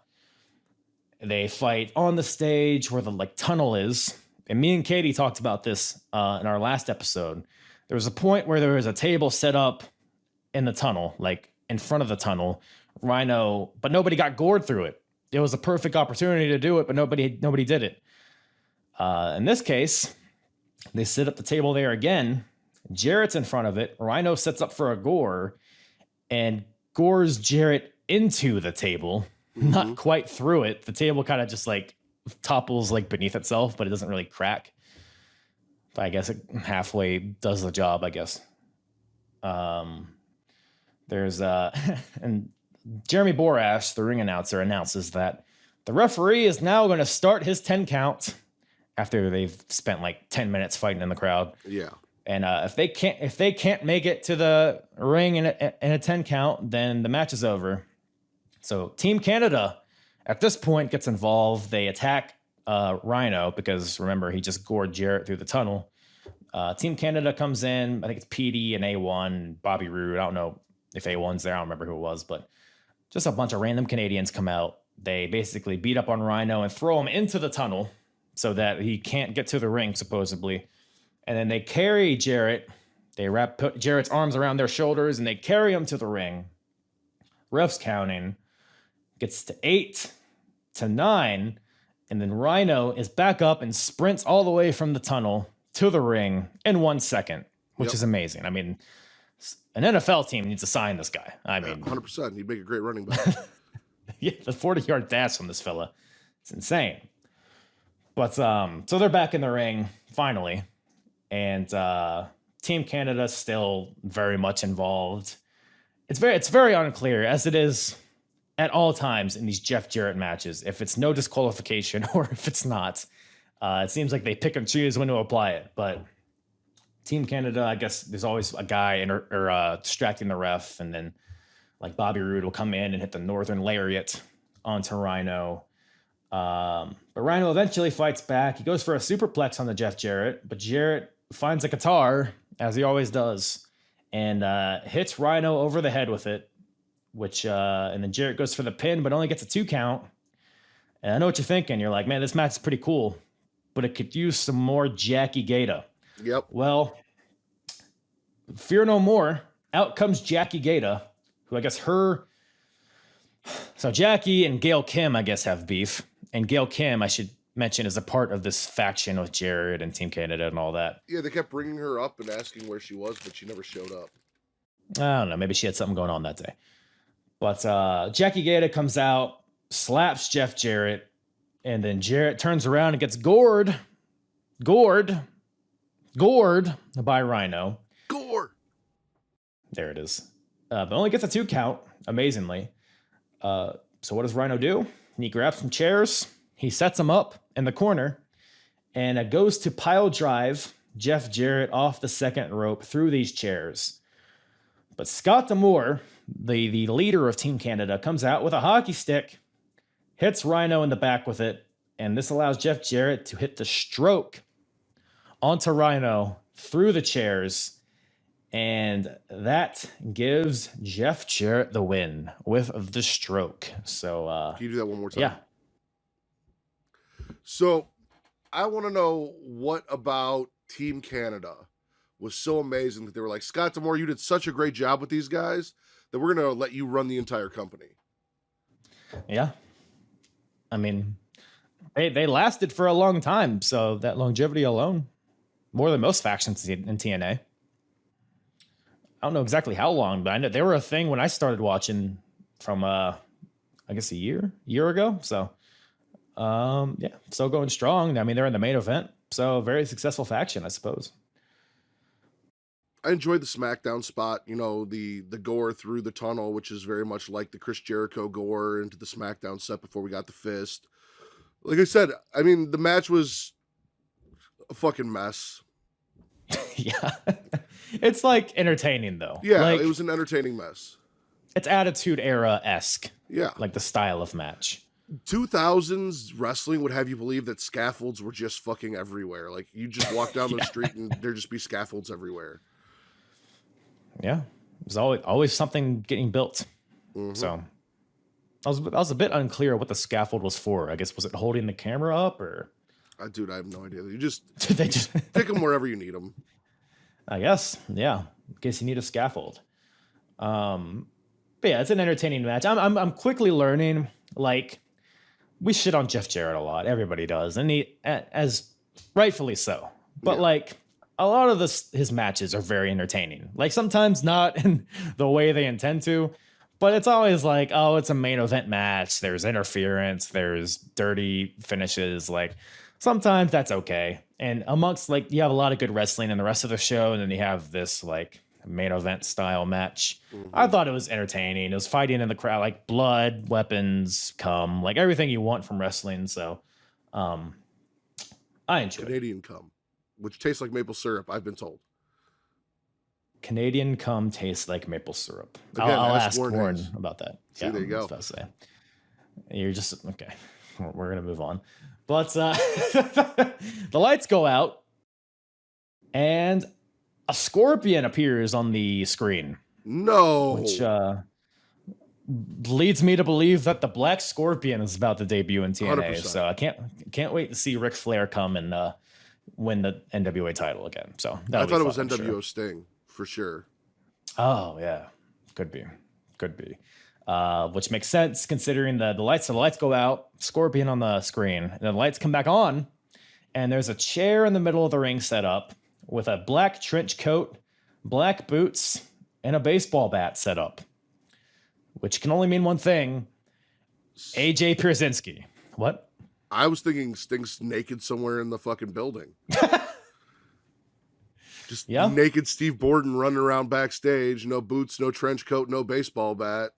fight on the stage where the like tunnel is. And me and Katie talked about this in our last episode. There was a point where there was a table set up in the tunnel, like in front of the tunnel. Rhino, but nobody got gored through it. It was a perfect opportunity to do it, but nobody did it. In this case, they set up the table there again. Jarrett's in front of it. Rhino sets up for a gore and gores Jarrett into the table, not quite through it. The table kind of just like topples like beneath itself, but it doesn't really crack. But I guess it halfway does the job, I guess. There's and Jeremy Borash, the ring announcer, announces that the referee is now going to start his 10 count after they've spent like 10 minutes fighting in the crowd. Yeah. And if they can't make it to the ring in a 10 count, then the match is over. So Team Canada at this point gets involved. They attack Rhino because remember he just gored Jarrett through the tunnel. Team Canada comes in. I think it's PD and A1, Bobby Roode. I don't know if A1's there. I don't remember who it was, but just a bunch of random Canadians come out. They basically beat up on Rhino and throw him into the tunnel so that he can't get to the ring, supposedly. And then they carry Jarrett. They put Jarrett's arms around their shoulders and they carry him to the ring. Refs counting. Gets to 8 to 9. And then Rhino is back up and sprints all the way from the tunnel to the ring in 1 second, which is amazing. I mean, an NFL team needs to sign this guy. I mean, 100%. He'd make a great running back. Yeah, the 40-yard dash from this fella. It's insane. But so they're back in the ring finally. And Team Canada still very much involved. It's very unclear, as it is at all times in these Jeff Jarrett matches, if it's no disqualification or if it's not. It seems like they pick and choose when to apply it. But Team Canada, I guess there's always a guy distracting the ref, and then like Bobby Roode will come in and hit the Northern Lariat onto Rhino. But Rhino eventually fights back. He goes for a superplex on the Jeff Jarrett, but Jarrett finds a guitar, as he always does, and hits Rhino over the head with it, and then Jarrett goes for the pin, but only gets a 2 count. And I know what you're thinking. You're like, man, this match is pretty cool, but it could use some more Jackie Gata. Yep. Well, fear no more. Out comes Jackie Gata, who I guess So Jackie and Gail Kim, I guess, have beef. And Gail Kim, I should mention, is a part of this faction with Jarrett and Team Canada and all that. Yeah, they kept bringing her up and asking where she was, but she never showed up. I don't know. Maybe she had something going on that day. But Jackie Gata comes out, slaps Jeff Jarrett, and then Jarrett turns around and gets gored by Rhino. Gore! There it is. But only gets a 2 count, amazingly. So what does Rhino do? He grabs some chairs. He sets them up in the corner and goes to pile drive Jeff Jarrett off the second rope through these chairs. But Scott D'Amore, the leader of Team Canada, comes out with a hockey stick, hits Rhino in the back with it, and this allows Jeff Jarrett to hit the stroke onto Rhino through the chairs, and that gives Jeff Jarrett the win with the stroke. So, can you do that one more time? Yeah. So, I want to know what about Team Canada was so amazing that they were like, Scott D'Amore, you did such a great job with these guys that we're going to let you run the entire company. Yeah. I mean, they lasted for a long time, so that longevity alone, more than most factions in TNA. I don't know exactly how long, but I know they were a thing when I started watching from, I guess a year ago. So, yeah, still going strong. I mean, they're in the main event, so very successful faction, I suppose. I enjoyed the SmackDown spot, you know, the gore through the tunnel, which is very much like the Chris Jericho gore into the SmackDown set before we got the fist. Like I said, I mean, the match was a fucking mess. Yeah. It's like entertaining though. Yeah, like, it was an entertaining mess. It's Attitude Era-esque. Yeah. Like the style of match. 2000s wrestling would have you believe that scaffolds were just fucking everywhere. Like you just walk down the street and there'd just be scaffolds everywhere. Yeah. There's always something getting built. Mm-hmm. So I was a bit unclear what the scaffold was for. I guess, was it holding the camera up or? Dude, I have no idea. You just they just pick them wherever you need them. I guess. Yeah. In case you need a scaffold. But yeah, it's an entertaining match. I'm quickly learning, like, we shit on Jeff Jarrett a lot. Everybody does. And he, as rightfully so. But like, a lot of his matches are very entertaining. Like sometimes not in the way they intend to, but it's always like, oh, it's a main event match. There's interference. There's dirty finishes. Like sometimes that's okay. And amongst like, you have a lot of good wrestling in the rest of the show. And then you have this like main event style match. I thought it was entertaining. It was fighting in the crowd, like blood, weapons, cum, like everything you want from wrestling. So I enjoyed Canadian cum, which tastes like maple syrup, I've been told. Canadian cum tastes like maple syrup. Again, I'll ask ask Warren Hayes. about that. See, there you go. I was about to say. You're just okay. We're gonna move on, but the lights go out, and a scorpion appears on the screen. No, Which leads me to believe that the Black Scorpion is about to debut in TNA. 100%. So I can't wait to see Ric Flair come and win the NWA title again. So I thought it was fun, I'm NWO sure. Sting for sure. Oh yeah, could be. Which makes sense considering the lights. So the lights go out, Scorpion on the screen, and then the lights come back on, and there's a chair in the middle of the ring set up with a black trench coat, black boots, and a baseball bat set up, which can only mean one thing: AJ Pierzynski. What? I was thinking Sting's naked somewhere in the fucking building. Just naked Steve Borden running around backstage. No boots, no trench coat, no baseball bat.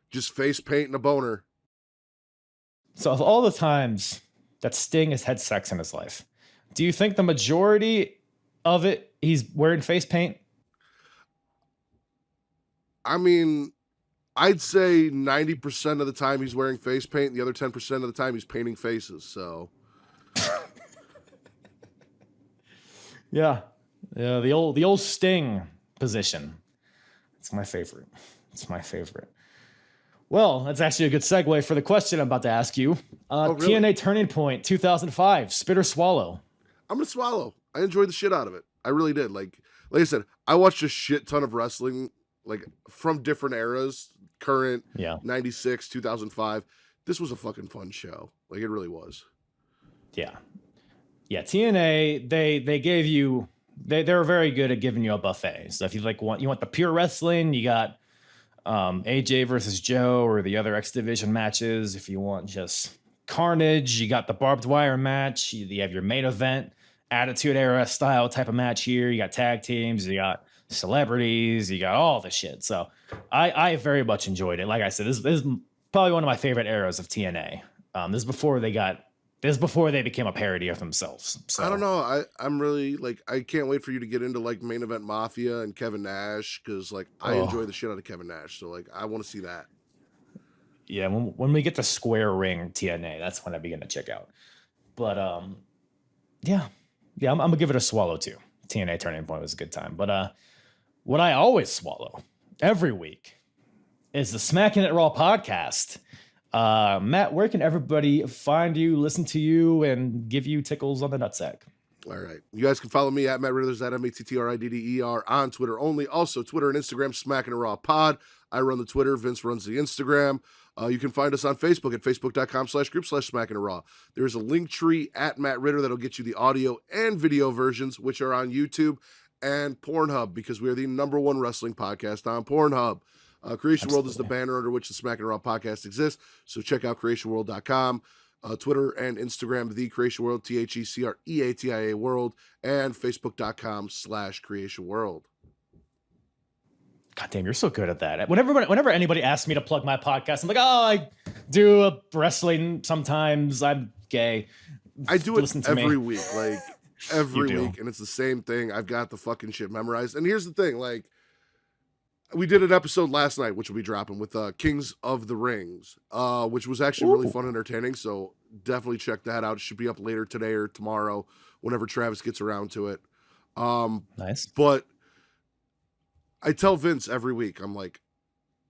Just face paint and a boner. So of all the times that Sting has had sex in his life, do you think the majority of it he's wearing face paint? I mean, I'd say 90% of the time he's wearing face paint. The other 10% of the time he's painting faces. So, yeah, the old Sting position. It's my favorite. Well, that's actually a good segue for the question I'm about to ask you. Really? TNA Turning Point 2005, Spit or Swallow? I'm gonna swallow. I enjoyed the shit out of it. I really did. Like I said, I watched a shit ton of wrestling, like from different eras, current, 96, 2005. This was a fucking fun show. Like it really was. Yeah. TNA, they gave you, they were very good at giving you a buffet. So if you want the pure wrestling, you got AJ versus Joe or the other X Division matches. If you want just carnage, you got the Barbed Wire Match. You have your main event, Attitude Era style type of match here. You got tag teams, you got celebrities, you got all the shit. So I very much enjoyed it. Like I said, this is probably one of my favorite eras of TNA. This is before they became a parody of themselves. So I don't know. I'm really like, I can't wait for you to get into like Main Event Mafia and Kevin Nash, because like I enjoy the shit out of Kevin Nash. So like I want to see that. Yeah, when we get to Square Ring TNA, that's when I begin to check out. But I'm gonna give it a swallow too. TNA Turning Point was a good time. But what I always swallow every week is the Smackin It Raw podcast. Matt, where can everybody find you, listen to you, and give you tickles on the nutsack? All right. You guys can follow me at Matt Ridders at MATTRIDDER on Twitter only. Also, Twitter and Instagram, Smackin It Raw Pod. I run the Twitter. Vince runs the Instagram. You can find us on Facebook at facebook.com/group/Smackin It Raw. There's a link tree at Matt Ritter that'll get you the audio and video versions, which are on YouTube and Pornhub, because we are the #1 wrestling podcast on Pornhub. Creation World is the banner under which the Smackin It Raw podcast exists. So check out creationworld.com. Twitter and Instagram, The Creation World, THECREATIA World, and Facebook.com/Creation World. God damn, you're so good at that. Whenever anybody asks me to plug my podcast, I'm like, oh, I do a wrestling sometimes. I'm gay. I do it every me. week, like every week, and it's the same thing. I've got the fucking shit memorized. And here's the thing, like, we did an episode last night, which will be dropping with Kings of the Rings, which was actually really fun and entertaining. So definitely check that out. It should be up later today or tomorrow, whenever Travis gets around to it. Nice. But I tell Vince every week, I'm like,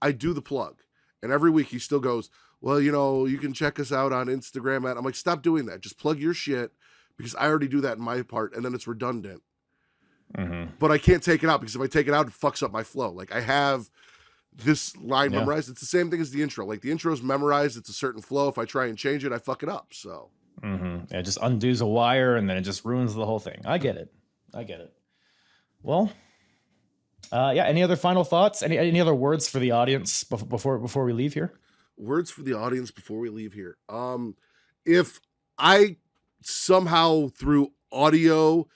I do the plug. And every week he still goes, well, you can check us out on Instagram. I'm like, stop doing that. Just plug your shit, because I already do that in my part, and then it's redundant. Mm-hmm. But I can't take it out, because if I take it out, it fucks up my flow. Like, I have this line memorized. It's the same thing as the intro. Like, the intro is memorized. It's a certain flow. If I try and change it, I fuck it up. So it just undoes a wire, and then it just ruins the whole thing. I get it. Well, any other final thoughts? Any other words for the audience before we leave here? Words for the audience before we leave here. If I somehow through audio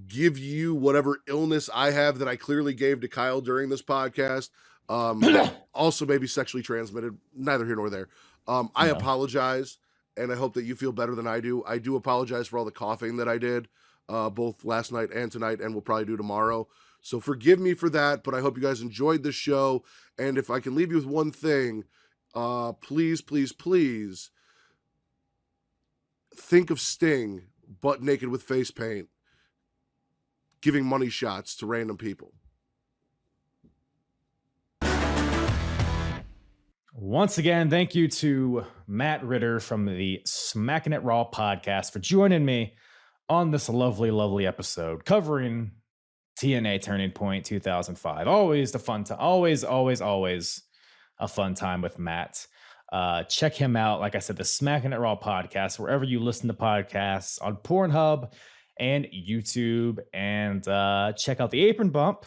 give you whatever illness I have that I clearly gave to Kyle during this podcast. Also maybe sexually transmitted, neither here nor there. I apologize, and I hope that you feel better than I do. I do apologize for all the coughing that I did, both last night and tonight, and will probably do tomorrow. So forgive me for that, but I hope you guys enjoyed the show. And if I can leave you with one thing, please, please, please think of Sting butt naked with face paint giving money shots to random people. Once again, thank you to Matt Ritter from the Smackin It Raw podcast for joining me on this lovely, lovely episode covering TNA Turning Point 2005. Always the fun time. Always a fun time with Matt. Check him out. Like I said, the Smackin It Raw podcast, wherever you listen to podcasts, on Pornhub and YouTube, and check out the Apron Bump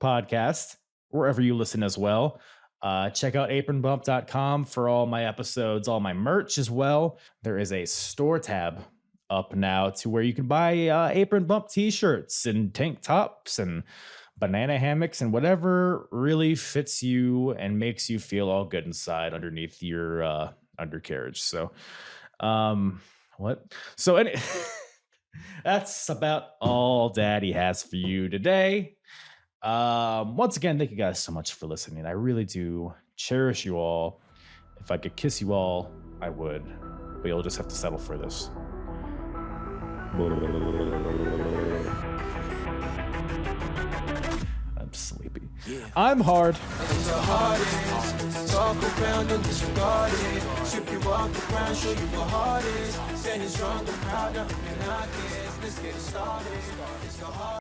podcast wherever you listen as well. Check out apronbump.com for all my episodes, all my merch as well. There is a store tab up now to where you can buy Apron Bump t-shirts and tank tops and banana hammocks and whatever really fits you and makes you feel all good inside underneath your undercarriage. So, that's about all Daddy has for you today. Once again, thank you guys so much for listening. I really do cherish you all. If I could kiss you all, I would, but you'll just have to settle for this. I'm sleepy. I'm hard. Talk around and disregard it. Strip you off the ground, show you what hard is. Standing strong and proud, nothing I guess. Let's get it started. It's the hard.